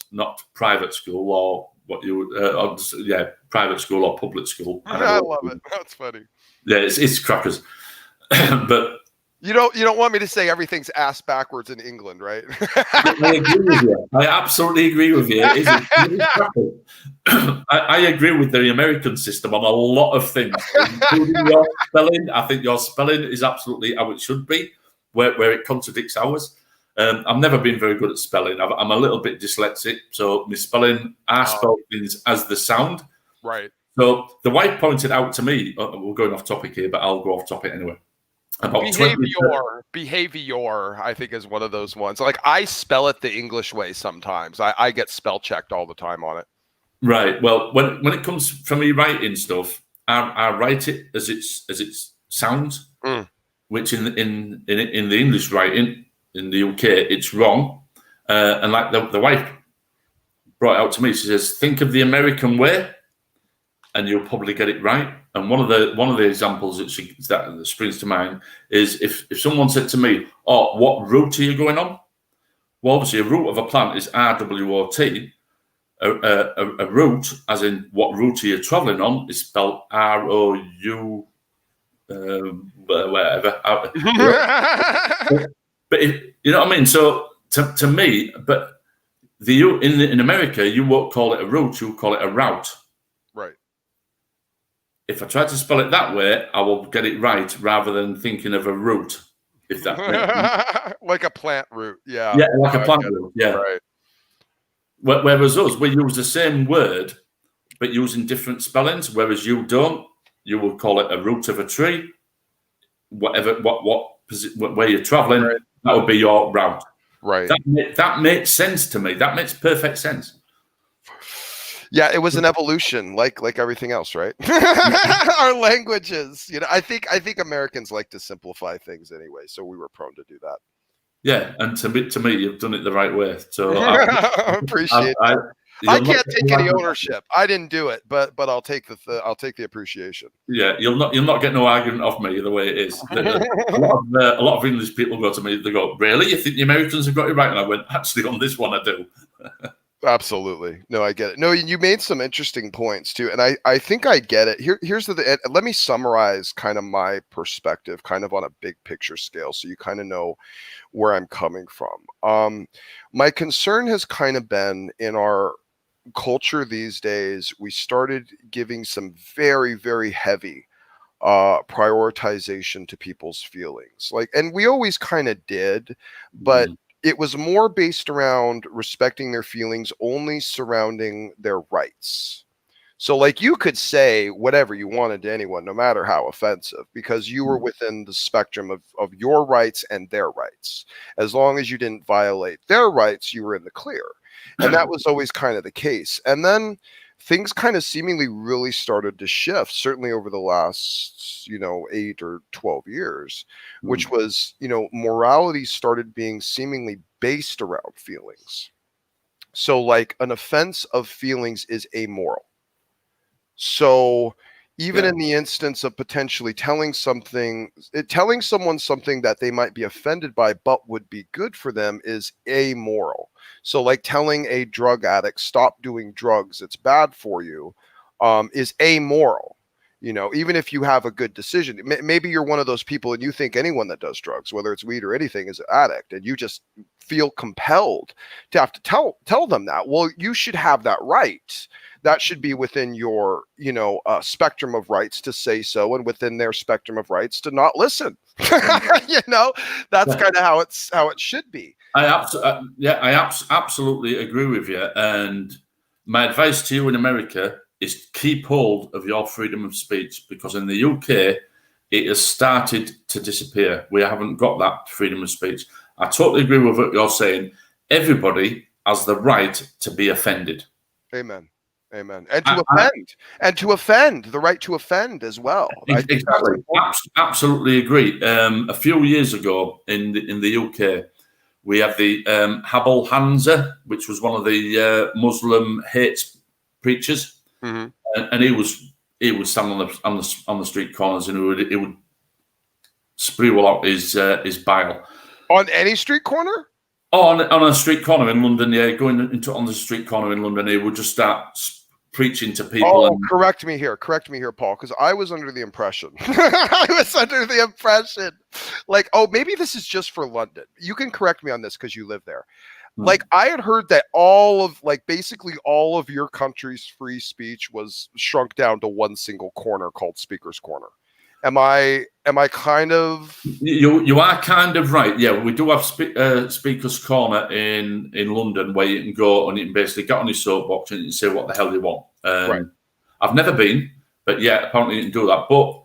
private school or what you private school or public school.
I love it. That's funny.
Yeah, it's crackers. But
you don't want me to say everything's ass backwards in England, right?
I agree with you. I absolutely agree with you. It is crackers. I agree with the American system on a lot of things, including your spelling. I think your spelling is absolutely how it should be, where it contradicts ours. I've never been very good at spelling. I'm a little bit dyslexic, so my spelling, I spell things as the sound.
Right.
So the wife pointed out to me, we're going off topic here, but I'll go off topic anyway.
Behavior, I think, is one of those ones. Like, I spell it the English way sometimes. I get spell checked all the time on it.
Right. Well, when it comes from me writing stuff, I write it as it sounds, which in the English writing, in the UK, it's wrong. And like the wife brought it out to me, she says, think of the American way and you'll probably get it right. And one of the examples that springs to mind is if someone said to me, oh, what route are you going on? Well, obviously a route of a plant is RWOT. A route, as in what route are you traveling on, is spelled ROU, whatever. But you know what I mean? So to me, but in America, you won't call it a route, you'll call it a route.
Right.
If I try to spell it that way, I will get it right rather than thinking of a route. If that makes sense.
Like a plant route, yeah.
Yeah, like a plant route, yeah.
Right.
Whereas us, we use the same word, but using different spellings, whereas you don't. You will call it a root of a tree, whatever, where you're traveling, right. That would be your route.
Right.
That makes sense to me. That makes perfect sense.
Yeah, it was an evolution, like everything else, right? Our languages, I think Americans like to simplify things anyway, so we were prone to do that.
Yeah, and to me, you've done it the right way. So
I appreciate
I,
that. I can't take any ownership. I didn't do it, but I'll take the appreciation.
Yeah, you'll not get no argument off me the way it is. A lot of English people go to me. They go, "Really? You think the Americans have got it right?" And I went, "Actually, on this one, I do."
Absolutely. No, I get it. No, you made some interesting points too, and I think I get it. Here's let me summarize kind of my perspective, kind of on a big picture scale, so you kind of know where I'm coming from. My concern has kind of been in our culture these days. We started giving some very, very heavy prioritization to people's feelings, and we always kind of did, but it was more based around respecting their feelings only surrounding their rights. So you could say whatever you wanted to anyone, no matter how offensive, because you were within the spectrum of your rights and their rights. As long as you didn't violate their rights, you were in the clear. And that was always kind of the case. And then things kind of seemingly really started to shift, certainly over the last, 8 or 12 years, which was, morality started being seemingly based around feelings. So an offense of feelings is amoral. So even in the instance of potentially telling someone something that they might be offended by, but would be good for them, is amoral. So telling a drug addict, stop doing drugs, it's bad for you, is amoral. Even if you have a good decision, maybe you're one of those people and you think anyone that does drugs, whether it's weed or anything, is an addict, and you just feel compelled to have to tell them that. Well, you should have that right. That should be within your, spectrum of rights to say so, and within their spectrum of rights to not listen. That's kind of how it should be.
I absolutely agree with you. And my advice to you in America is keep hold of your freedom of speech, because in the UK, it has started to disappear. We haven't got that freedom of speech. I totally agree with what you're saying. Everybody has the right to be offended.
Amen. Amen. And to offend, the right to offend as well.
Exactly. Absolutely agree. A few years ago in the UK, we had the Habel Hanza, which was one of the Muslim hate preachers, and he was standing on the street corners, and he would spew out his bile
on any street corner.
Oh, on a street corner in London, yeah, going on the street corner in London, he would just start preaching to people.
Oh, correct me here, Paul, because I was under the impression, maybe this is just for London. You can correct me on this because you live there. I had heard that basically all of your country's free speech was shrunk down to one single corner called Speaker's Corner. Am I kind of?
You are kind of right. Yeah, we do have Speaker's Corner in London, where you can go and you can basically get on your soapbox and you can say what the hell you want.
Right.
I've never been, but yeah, apparently you can do that. But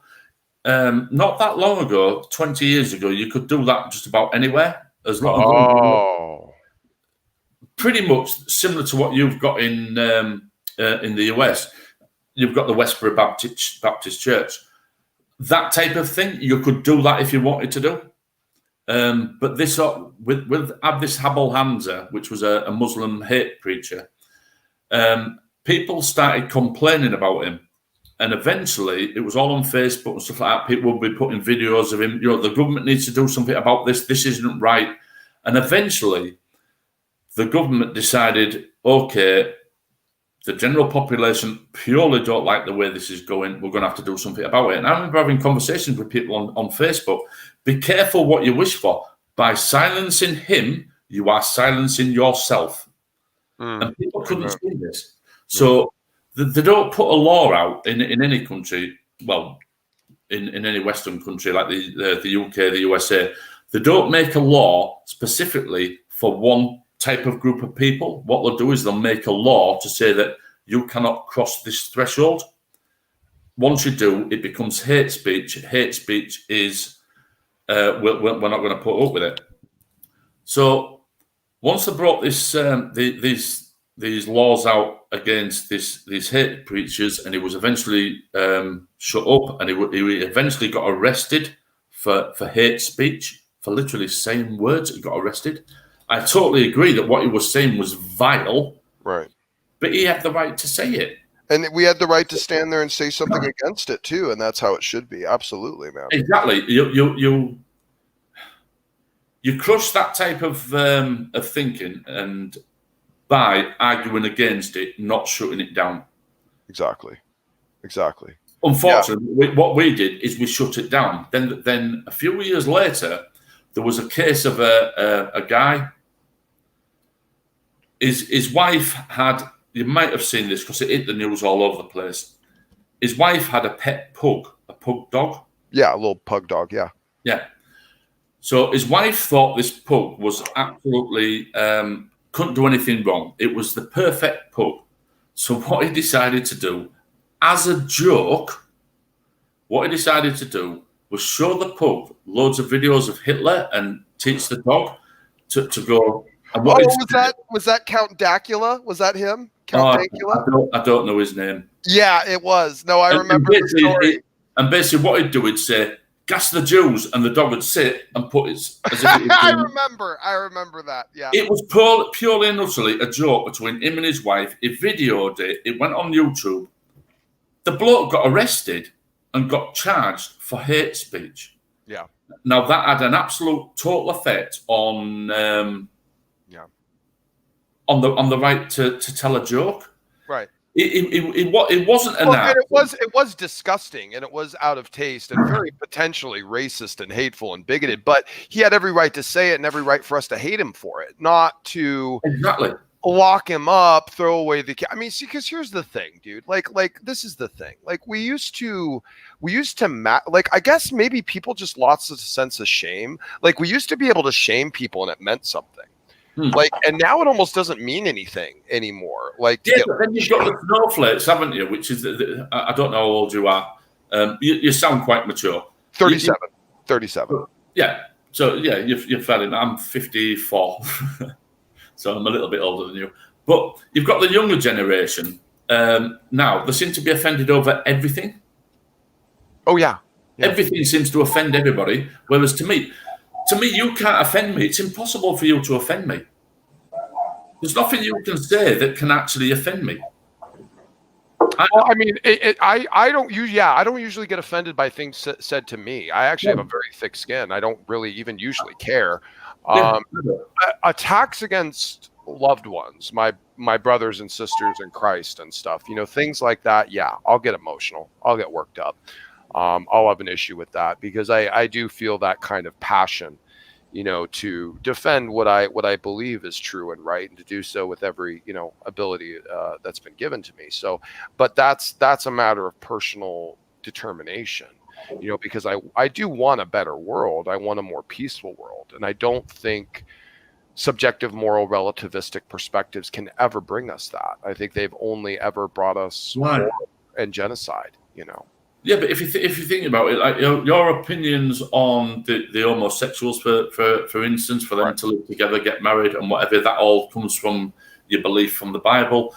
not that long ago, 20 years ago, you could do that just about anywhere, as long as pretty much similar to what you've got in the US. You've got the Westboro Baptist Church. That type of thing, you could do that if you wanted to do. But this with this Habel Hanza, which was a Muslim hate preacher, people started complaining about him, and eventually it was all on Facebook and stuff like that. People would be putting videos of him. The government needs to do something about this. This isn't right. And eventually, the government decided, okay, the general population purely don't like the way this is going. We're going to have to do something about it. And I remember having conversations with people on Facebook. Be careful what you wish for. By silencing him, you are silencing yourself. And people couldn't see this. So they don't put a law out in any country, well, in any Western country like the UK, the USA. They don't make a law specifically for one type of group of people. What they'll do is they'll make a law to say that you cannot cross this threshold. Once you do, it becomes hate speech. Hate speech is we're not going to put up with it. So once they brought this these laws out against these hate preachers, and he was eventually shut up, and he eventually got arrested for hate speech, for literally saying words. He got arrested. I totally agree that what he was saying was vile,
Right.
but he had the right to say it.
And we had the right to stand there and say something against it too, and that's how it should be. Absolutely, man.
Exactly. You crush that type of thinking, and by arguing against it, not shutting it down.
Exactly.
Unfortunately, what we did is we shut it down. Then a few years later, there was a case of a guy. His wife had. You might have seen this because it hit the news all over the place. His wife had a pet pug, a pug dog.
Yeah, a little pug dog. Yeah.
Yeah. So his wife thought this pug was absolutely couldn't do anything wrong. It was the perfect pug. So what he decided to do, as a joke, was show the pug loads of videos of Hitler and teach the dog to go. And
was that Count Dacula? Was that him? Count Dacula?
I don't know his name.
Yeah, it was. No, I remember the story.
And basically what he'd do, he'd say, "Gas the Jews," and the dog would sit and put its. As if it was
I remember that. Yeah.
It was purely and utterly a joke between him and his wife. He videoed it. It went on YouTube. The bloke got arrested and got charged for hate speech.
Yeah.
Now that had an absolute total effect on. On the right to tell a joke.
Right.
It wasn't an act.
It was disgusting, and it was out of taste and very potentially racist and hateful and bigoted. But he had every right to say it and every right for us to hate him for it, not to lock him up, throw away the. I mean, see, because here's the thing, dude. Like this is the thing. Like we used to like I guess maybe people just lost a sense of shame. Like we used to be able to shame people and it meant something. Like, and now it almost doesn't mean anything anymore. Like,
but then you've got the snowflakes, haven't you? Which is, I don't know how old you are. You sound quite mature.
37.
Yeah. So yeah, you're fairly. I'm 54, so I'm a little bit older than you. But you've got the younger generation now. They seem to be offended over everything.
Oh yeah.
Everything seems to offend everybody. Whereas to me, you can't offend me. It's impossible for you to offend me. There's nothing you can say that can actually offend me.
I mean, I don't usually get offended by things said to me. I actually have a very thick skin. I don't really even usually care. Attacks against loved ones, my brothers and sisters in Christ and stuff, things like that. Yeah, I'll get emotional. I'll get worked up. I'll have an issue with that because I do feel that kind of passion, to defend what I believe is true and right, and to do so with every, ability that's been given to me. So, but that's a matter of personal determination, because I do want a better world. I want a more peaceful world. And I don't think subjective moral relativistic perspectives can ever bring us that. I think they've only ever brought us war and genocide,
Yeah, but if you think about it, like your opinions on the homosexuals, for instance, for them to live together, get married, and whatever, that all comes from your belief from the Bible.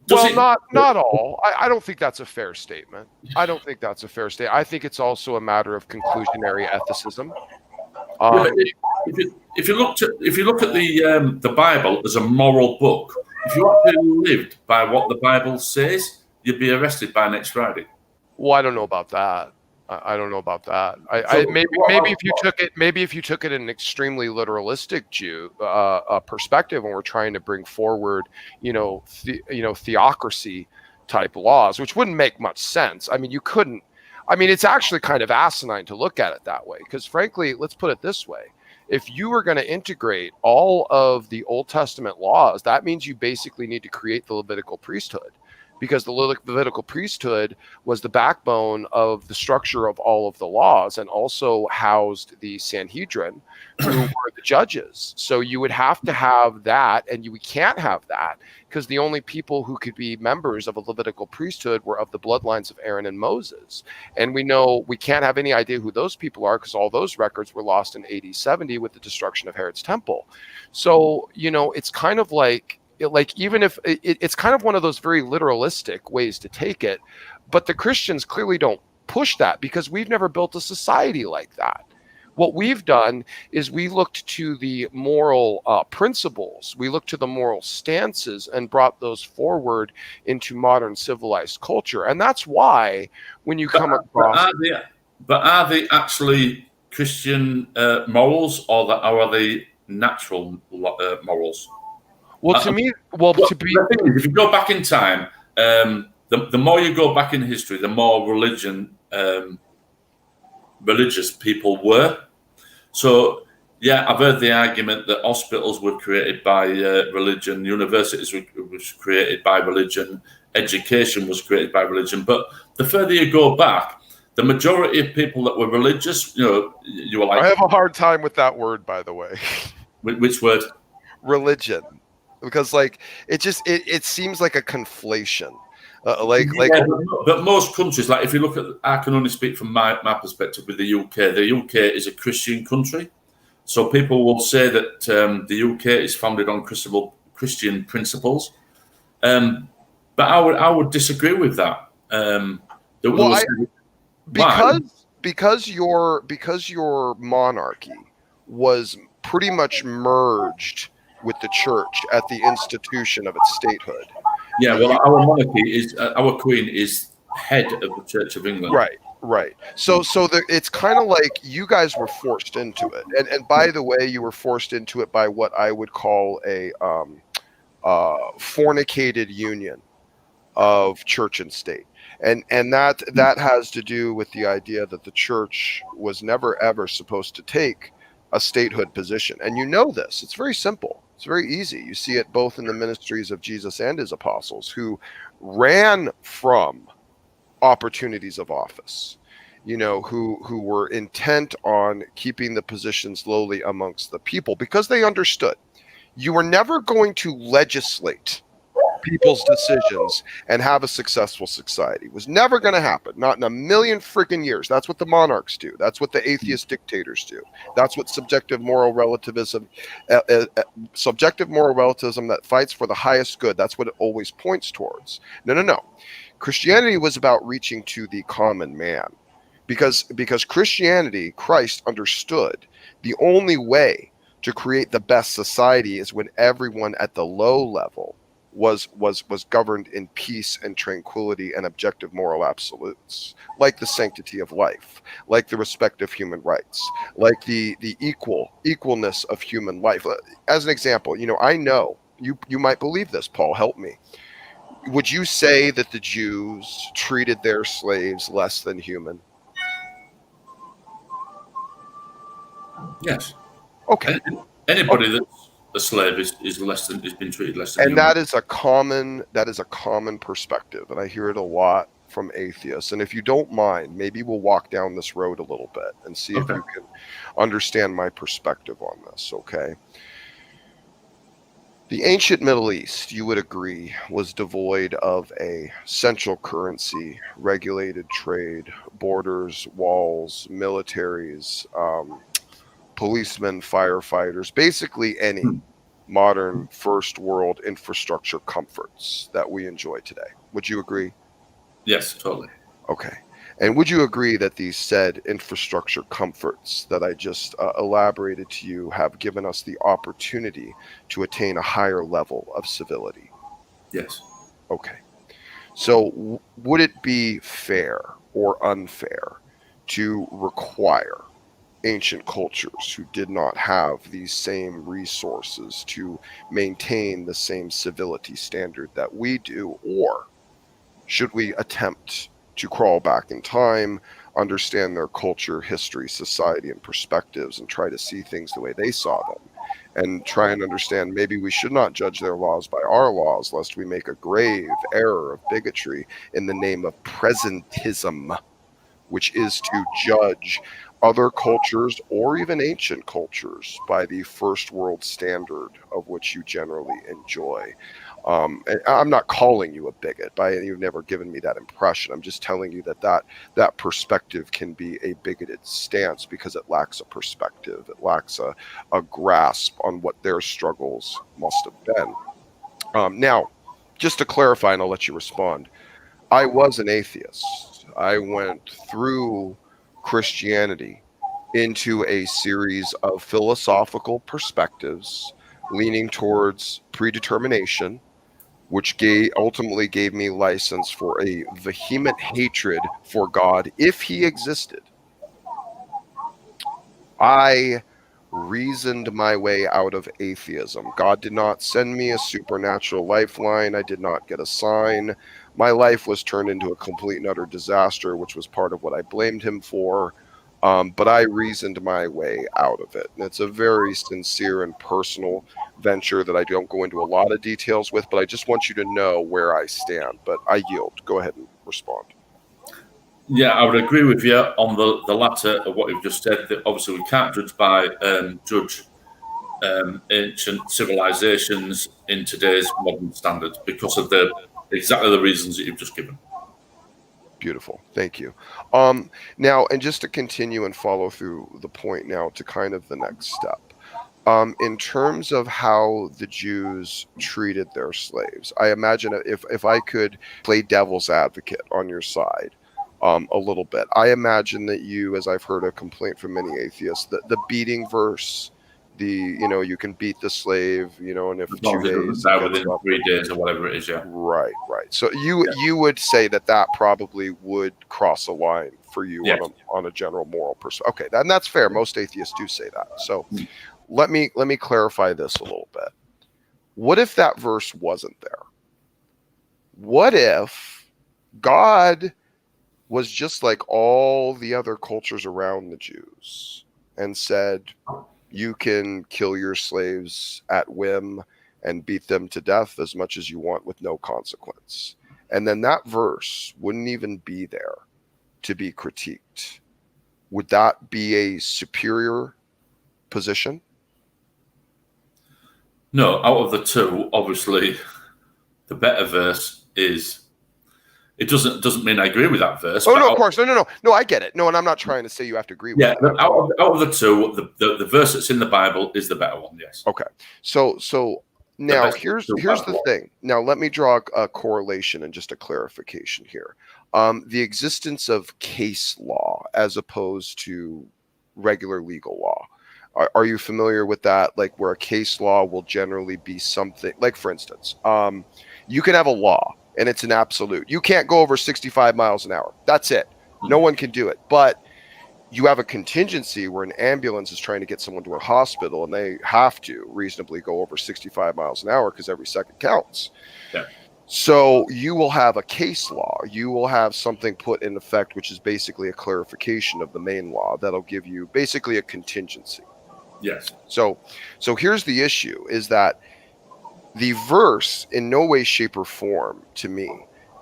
Not all. I don't think that's a fair statement. I think it's also a matter of conclusionary ethicism.
If you look at the Bible as a moral book, if you actually lived by what the Bible says, you'd be arrested by next Friday.
Well, I don't know about that. I don't know about that. Maybe if you took it in an extremely literalistic perspective, and we're trying to bring forward, theocracy type laws, which wouldn't make much sense. I mean, you couldn't. I mean, it's actually kind of asinine to look at it that way, because frankly, let's put it this way. If you were going to integrate all of the Old Testament laws, that means you basically need to create the Levitical priesthood, because the Levitical priesthood was the backbone of the structure of all of the laws and also housed the Sanhedrin, who were the judges. So you would have to have that, and we can't have that because the only people who could be members of a Levitical priesthood were of the bloodlines of Aaron and Moses. And we know we can't have any idea who those people are because all those records were lost in AD 70 with the destruction of Herod's temple. So, it's kind of like, even if it's kind of one of those very literalistic ways to take it, but the Christians clearly don't push that because we've never built a society like that. What we've done is we looked to the moral principles, we looked to the moral stances and brought those forward into modern civilized culture. And that's why when you come across...
But are they actually Christian morals, or are they natural morals?
Well, to me, to be...
The thing is, if you go back in time, the more you go back in history, the more religious people were. So, yeah, I've heard the argument that hospitals were created by religion, universities was created by religion, education was created by religion. But the further you go back, the majority of people that were religious, you were like...
I have a hard time with that word, by the way.
Which word?
Religion. Because, it seems like a conflation.
But most countries, like if you look at, I can only speak from my perspective with the UK. The UK is a Christian country, so people will say that the UK is founded on Christian principles. But I would disagree with that.
Because your monarchy was pretty much merged with the church at the institution of its statehood.
Yeah, well, our monarchy is our queen is head of the Church of England.
Right. So it's kind of like you guys were forced into it, and by the way, you were forced into it by what I would call a fornicated union of church and state, and that has to do with the idea that the church was never ever supposed to take a statehood position, and you know this. It's very simple. It's very easy. You see it both in the ministries of Jesus and his apostles, who ran from opportunities of office, who were intent on keeping the positions lowly amongst the people because they understood you were never going to legislate people's decisions and have a successful society. It was never going to happen. Not in a million freaking years. That's what the monarchs do. That's what the atheist dictators do. That's what subjective moral relativism that fights for the highest good. That's what it always points towards. No. Christianity was about reaching to the common man, because Christianity, Christ understood the only way to create the best society is when everyone at the low level was governed in peace and tranquility and objective moral absolutes, like the sanctity of life, like the respect of human rights, like the equalness of human life. As an example, I know you might believe this, Paul, help me. Would you say that the Jews treated their slaves less than human?
Yes.
Okay.
Anybody that's a slave is been treated less than
and
human.
that is a common perspective, and I hear it a lot from atheists. And if you don't mind, maybe we'll walk down this road a little bit and see if you can understand my perspective on this. Okay. The ancient Middle East, you would agree, was devoid of a central currency, regulated trade, borders, walls, militaries, policemen, firefighters, basically any modern first world infrastructure comforts that we enjoy today. Would you agree?
Yes, totally.
Okay. And would you agree that these said infrastructure comforts that I just elaborated to you have given us the opportunity to attain a higher level of civility?
Yes.
Okay. So would it be fair or unfair to require ancient cultures who did not have these same resources to maintain the same civility standard that we do? Or should we attempt to crawl back in time, understand their culture, history, society, and perspectives, and try to see things the way they saw them, and try and understand maybe we should not judge their laws by our laws, lest we make a grave error of bigotry in the name of presentism, which is to judge other cultures or even ancient cultures by the first world standard of which you generally enjoy. And I'm not calling you a bigot, you've never given me that impression. I'm just telling you that perspective can be a bigoted stance because it lacks a perspective. It lacks a grasp on what their struggles must have been. Now, just to clarify, and I'll let you respond, I was an atheist. I went through Christianity into a series of philosophical perspectives leaning towards predetermination, which ultimately gave me license for a vehement hatred for God if he existed. I reasoned my way out of atheism. God did not send me a supernatural lifeline. I did not get a sign. My life was turned into a complete and utter disaster, which was part of what I blamed him for. But I reasoned my way out of it. And it's a very sincere and personal venture that I don't go into a lot of details with, but I just want you to know where I stand. But I yield. Go ahead and respond.
Yeah, I would agree with you on the latter of what you've just said. That obviously we can't judge ancient civilizations in today's modern standards because of exactly the reasons that you've just given.
Beautiful. Thank you. Now, and just to continue and follow through the point now to kind of the next step. In terms of how the Jews treated their slaves, I imagine if I could play devil's advocate on your side a little bit, I imagine that you, as I've heard a complaint from many atheists, the beating verse, you can beat the slave, and if 2 days
within 3 days or whatever it is, yeah.
Right. So you would say that probably would cross a line for you on a general moral perspective. Okay, and that's fair. Most atheists do say that. So let me clarify this a little bit. What if that verse wasn't there? What if God was just like all the other cultures around the Jews and said, you can kill your slaves at whim and beat them to death as much as you want with no consequence? And then that verse wouldn't even be there to be critiqued. Would that be a superior position?
No, out of the two, obviously, the better verse is. It doesn't mean I agree with that verse.
Oh no, of course, no, I get it. No, and I'm not trying to say you have to agree with that.
Yeah, out of the two, the verse that's in the Bible is the better one. Yes.
Okay, so now here's the thing. Now let me draw a correlation and just a clarification here. The existence of case law as opposed to regular legal law. Are you familiar with that? Like where a case law will generally be something like, for instance, you can have a law and it's an absolute. You can't go over 65 miles an hour. That's it. No one can do it. But you have a contingency where an ambulance is trying to get someone to a hospital and they have to reasonably go over 65 miles an hour because every second counts.
Yeah.
So you will have a case law. You will have something put in effect, which is basically a clarification of the main law that'll give you basically a contingency.
Yes.
So here's the issue is that the verse in no way, shape, or form to me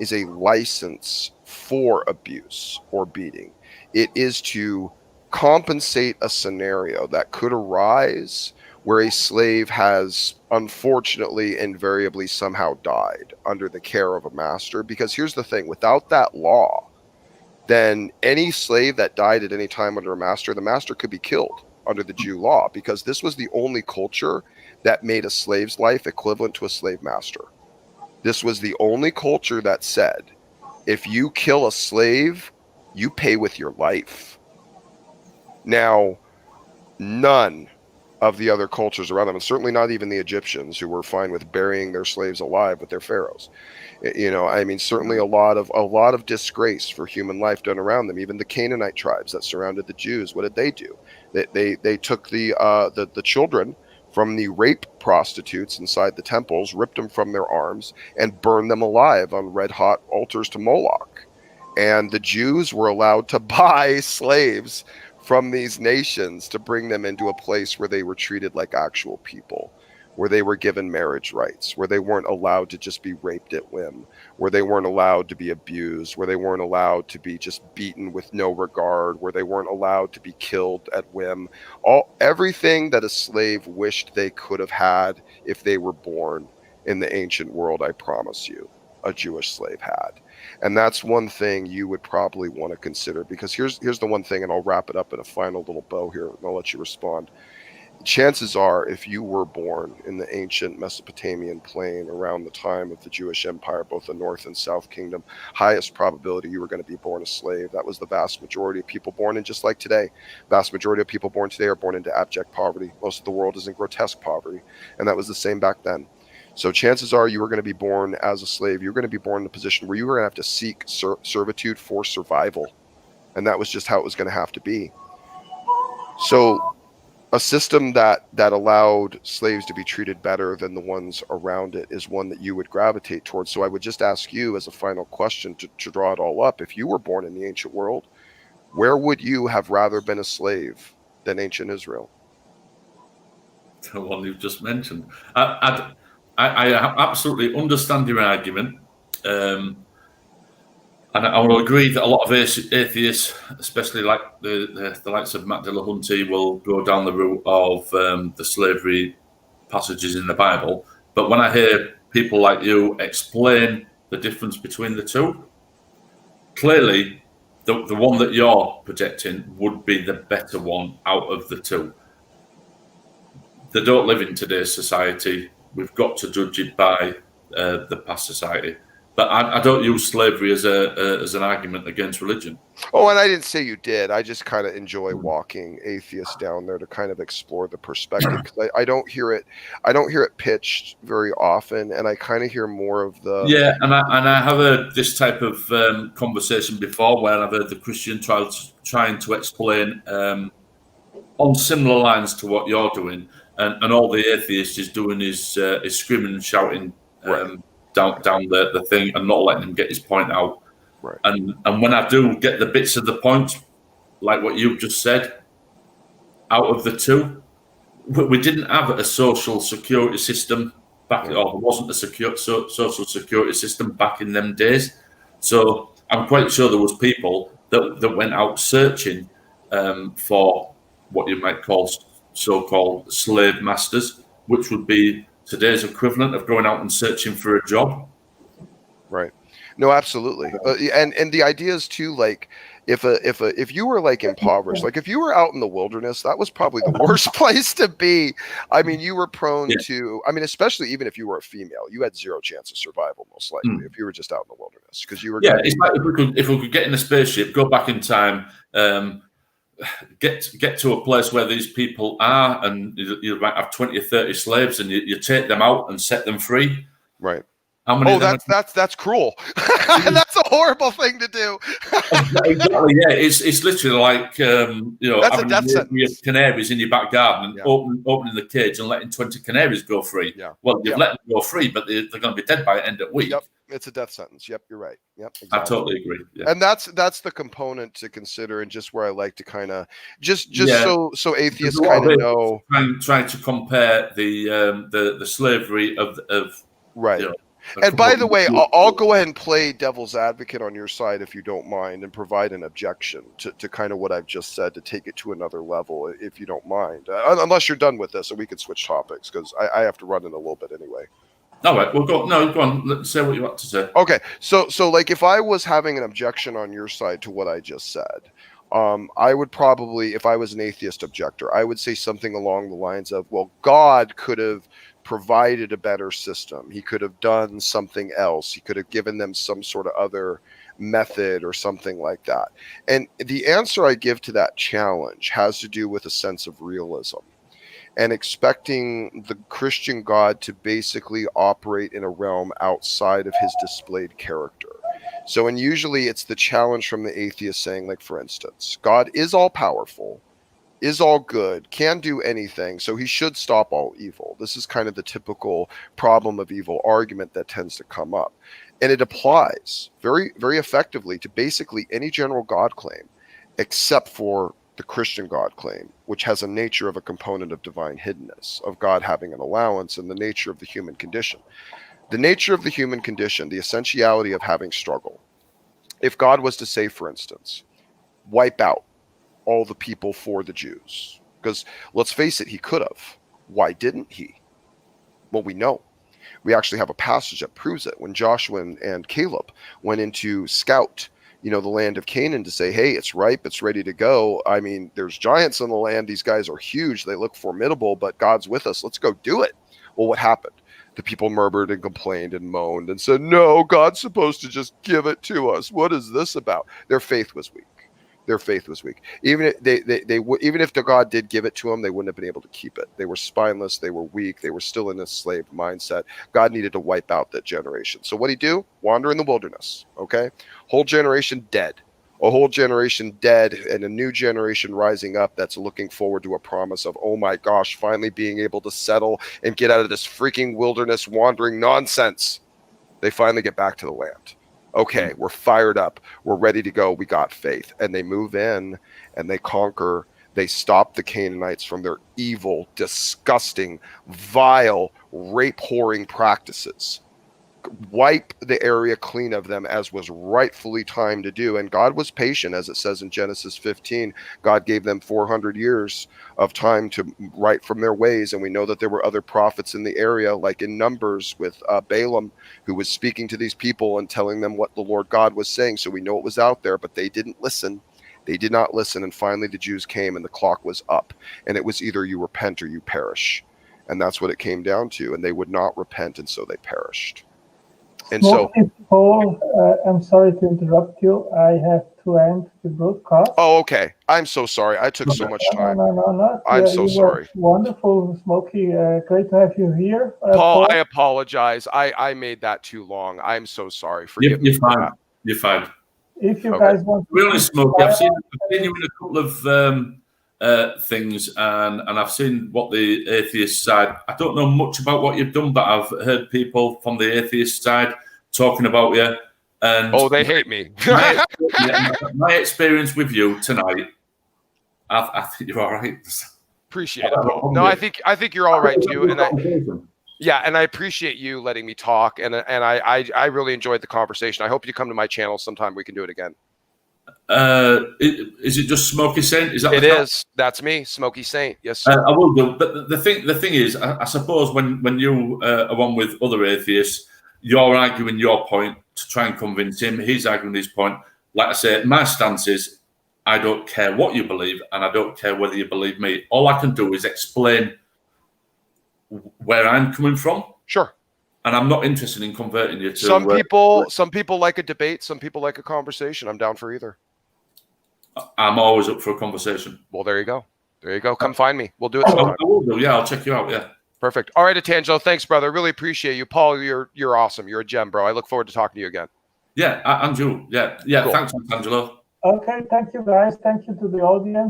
is a license for abuse or beating. It is to compensate a scenario that could arise where a slave has unfortunately invariably somehow died under the care of a master. Because here's the thing, without that law, then any slave that died at any time under a master, the master could be killed under the Jew law, because this was the only culture that made a slave's life equivalent to a slave master. This was the only culture that said, if you kill a slave, you pay with your life. Now, none of the other cultures around them, and certainly not even the Egyptians, who were fine with burying their slaves alive with their pharaohs. Certainly a lot of disgrace for human life done around them. Even the Canaanite tribes that surrounded the Jews, what did they do? They took the children from the rape prostitutes inside the temples, ripped them from their arms, and burned them alive on red-hot altars to Moloch. And the Jews were allowed to buy slaves from these nations to bring them into a place where they were treated like actual people, where they were given marriage rights, where they weren't allowed to just be raped at whim, where they weren't allowed to be abused, where they weren't allowed to be just beaten with no regard, where they weren't allowed to be killed at whim. Everything that a slave wished they could have had if they were born in the ancient world, I promise you, a Jewish slave had. And that's one thing you would probably want to consider, because here's the one thing, and I'll wrap it up in a final little bow here, and I'll let you respond.
chances are, if you were born in the ancient Mesopotamian plain around the time of the Jewish Empire, both the North and South Kingdom, highest probability you were going to be born a slave. That was the vast majority of people born in, just like today. Vast majority of people born today are born into abject poverty. Most of the world is in grotesque poverty, and that was the same back then. So chances are you were going to be born as a slave. You're going to be born in a position where you were going to have to seek servitude for survival, and that was just how it was going to have to be. So a system that allowed slaves to be treated better than the ones around it is one that you would gravitate towards. So I would just ask you as a final question to draw it all up. If you were born in the ancient world, where would you have rather been a slave than ancient Israel?
The one you've just mentioned. I absolutely understand your argument. And I will agree that a lot of atheists, especially like the likes of Matt Dillahunty, will go down the route of the slavery passages in the Bible. But when I hear people like you explain the difference between the two, clearly the one that you're projecting would be the better one out of the two. They don't live in today's society. We've got to judge it by the past society. But I don't use slavery as an argument against religion.
Oh, and I didn't say you did. I just kind of enjoy walking atheists down there to kind of explore the perspective, because I don't hear it. I don't hear it pitched very often, and I kind of hear more of the.
Yeah, and I have heard this type of conversation before, where I've heard the Christian trying to explain on similar lines to what you're doing, and all the atheist is doing is screaming and shouting.
Right.
Down the thing and not letting him get his point out.
Right.
And when I do get the bits of the point, like what you've just said, out of the two, we didn't have a social security system back, or there wasn't a social security system back in them days. So I'm quite sure there was people that went out searching for what you might call so-called slave masters, which would be today's equivalent of going out and searching for a job.
Right. No, absolutely. And the idea is too, like, if you were like impoverished, like if you were out in the wilderness, that was probably the worst place to be. I mean, you were prone to, I mean, especially even if you were a female, you had zero chance of survival, most likely, if you were just out in the wilderness, because you were.
Yeah, it's like if we could get in a spaceship, go back in time, get to a place where these people are, and you might have 20 or 30 slaves, and you take them out and set them free.
Right.
How many?
That's cruel. That's a horrible thing to do.
Exactly. Yeah, it's literally like
that's a death sentence.
Canaries in your back garden and opening the cage and letting 20 canaries go free.
Yeah.
Well, you've let them go free, but they're going to be dead by the end of the week.
Yep. It's a death sentence. Yep, you're right. Yep, exactly.
I totally agree. Yeah.
And that's the component to consider, and just where I like to kind of just so atheists kind of know.
Trying to compare the slavery of
right. And by the way, I'll go ahead and play devil's advocate on your side if you don't mind, and provide an objection to kind of what I've just said, to take it to another level, if you don't mind. Unless you're done with this, and we can switch topics, because I have to run in a little bit anyway.
All right, well, go on. Let's say what you want to say.
Okay, so like if I was having an objection on your side to what I just said, I would probably, if I was an atheist objector, I would say something along the lines of, well, God could have provided a better system. He could have done something else. He could have given them some sort of other method or something like that. And the answer I give to that challenge has to do with a sense of realism, and expecting the Christian God to basically operate in a realm outside of his displayed character. So, and usually it's the challenge from the atheist saying, like, for instance, God is all powerful, is all good, can do anything, so he should stop all evil. This is kind of the typical problem of evil argument that tends to come up. And it applies very, very effectively to basically any general God claim, except for the Christian God claim, which has a nature of a component of divine hiddenness, of God having an allowance, and the nature of the human condition. The nature of the human condition, the essentiality of having struggle. If God was to say, for instance, wipe out all the people for the Jews, because let's face it, he could have. Why didn't he? Well, we know. We actually have a passage that proves it. When Joshua and Caleb went in to scout the land of Canaan to say, hey, it's ripe, it's ready to go. I mean, there's giants on the land. These guys are huge. They look formidable, but God's with us. Let's go do it. Well, what happened? The people murmured and complained and moaned and said, no, God's supposed to just give it to us. What is this about? Their faith was weak. Their faith was weak. Even if even if the God did give it to them, they wouldn't have been able to keep it. They were spineless. They were weak. They were still in a slave mindset. God needed to wipe out that generation. So what'd he do? Wander in the wilderness. Okay, whole generation dead. A whole generation dead, and a new generation rising up that's looking forward to a promise of, oh my gosh, finally being able to settle and get out of this freaking wilderness wandering nonsense. They finally get back to the land. Okay, we're fired up. We're ready to go. We got faith. And they move in and they conquer. They stop the Canaanites from their evil, disgusting, vile, rape-whoring practices. Wipe the area clean of them, as was rightfully time to do. And God was patient, as it says in Genesis 15. God gave them 400 years of time to right from their ways. And we know that there were other prophets in the area, like in Numbers with Balaam, who was speaking to these people and telling them what the Lord God was saying. So we know it was out there, but they didn't listen. They did not listen. And finally the Jews came and the clock was up. And it was either you repent or you perish. And that's what it came down to. And they would not repent, and so they perished. And so,
Paul, I'm sorry to interrupt you. I have to end the broadcast.
Oh, okay. I'm so sorry. I took so much time.
No.
I'm so sorry.
Wonderful, Smokey. Great to have you here.
Paul, I apologize. I made that too long. I'm so sorry. Forgive me.
You're fine.
If you guys want to...
Really, Smokey, I've seen you in a couple of things, and I've seen what the atheist side. I don't know much about what you've done, but I've heard people from the atheist side talking about you. And
they hate me.
my experience with you tonight, I think you're all right.
Appreciate it, Paul. No, I think you're all right too, and I appreciate you letting me talk, and I really enjoyed the conversation. I hope you come to my channel sometime. We can do it again.
Is it just Smokey Saint? Is that
it? Is that's me, Smokey Saint? Yes, sir.
I will do. But the thing is, I suppose when you are one with other atheists, you're arguing your point to try and convince him. He's arguing his point. Like I say, my stance is, I don't care what you believe, and I don't care whether you believe me. All I can do is explain where I'm coming from.
Sure.
And I'm not interested in converting you to.
Some people like a debate. Some people like a conversation. I'm down for either.
I'm always up for a conversation.
Well, there you go. There you go. Come find me. We'll do it sometime.
I will do. Yeah, I'll check you out. Yeah.
Perfect. All right, Atangelo. Thanks, brother. Really appreciate you. Paul, you're awesome. You're a gem, bro. I look forward to talking to you again.
Yeah, and you. Yeah. Cool. Thanks, Atangelo.
Okay, thank you, guys. Thank you to the audience.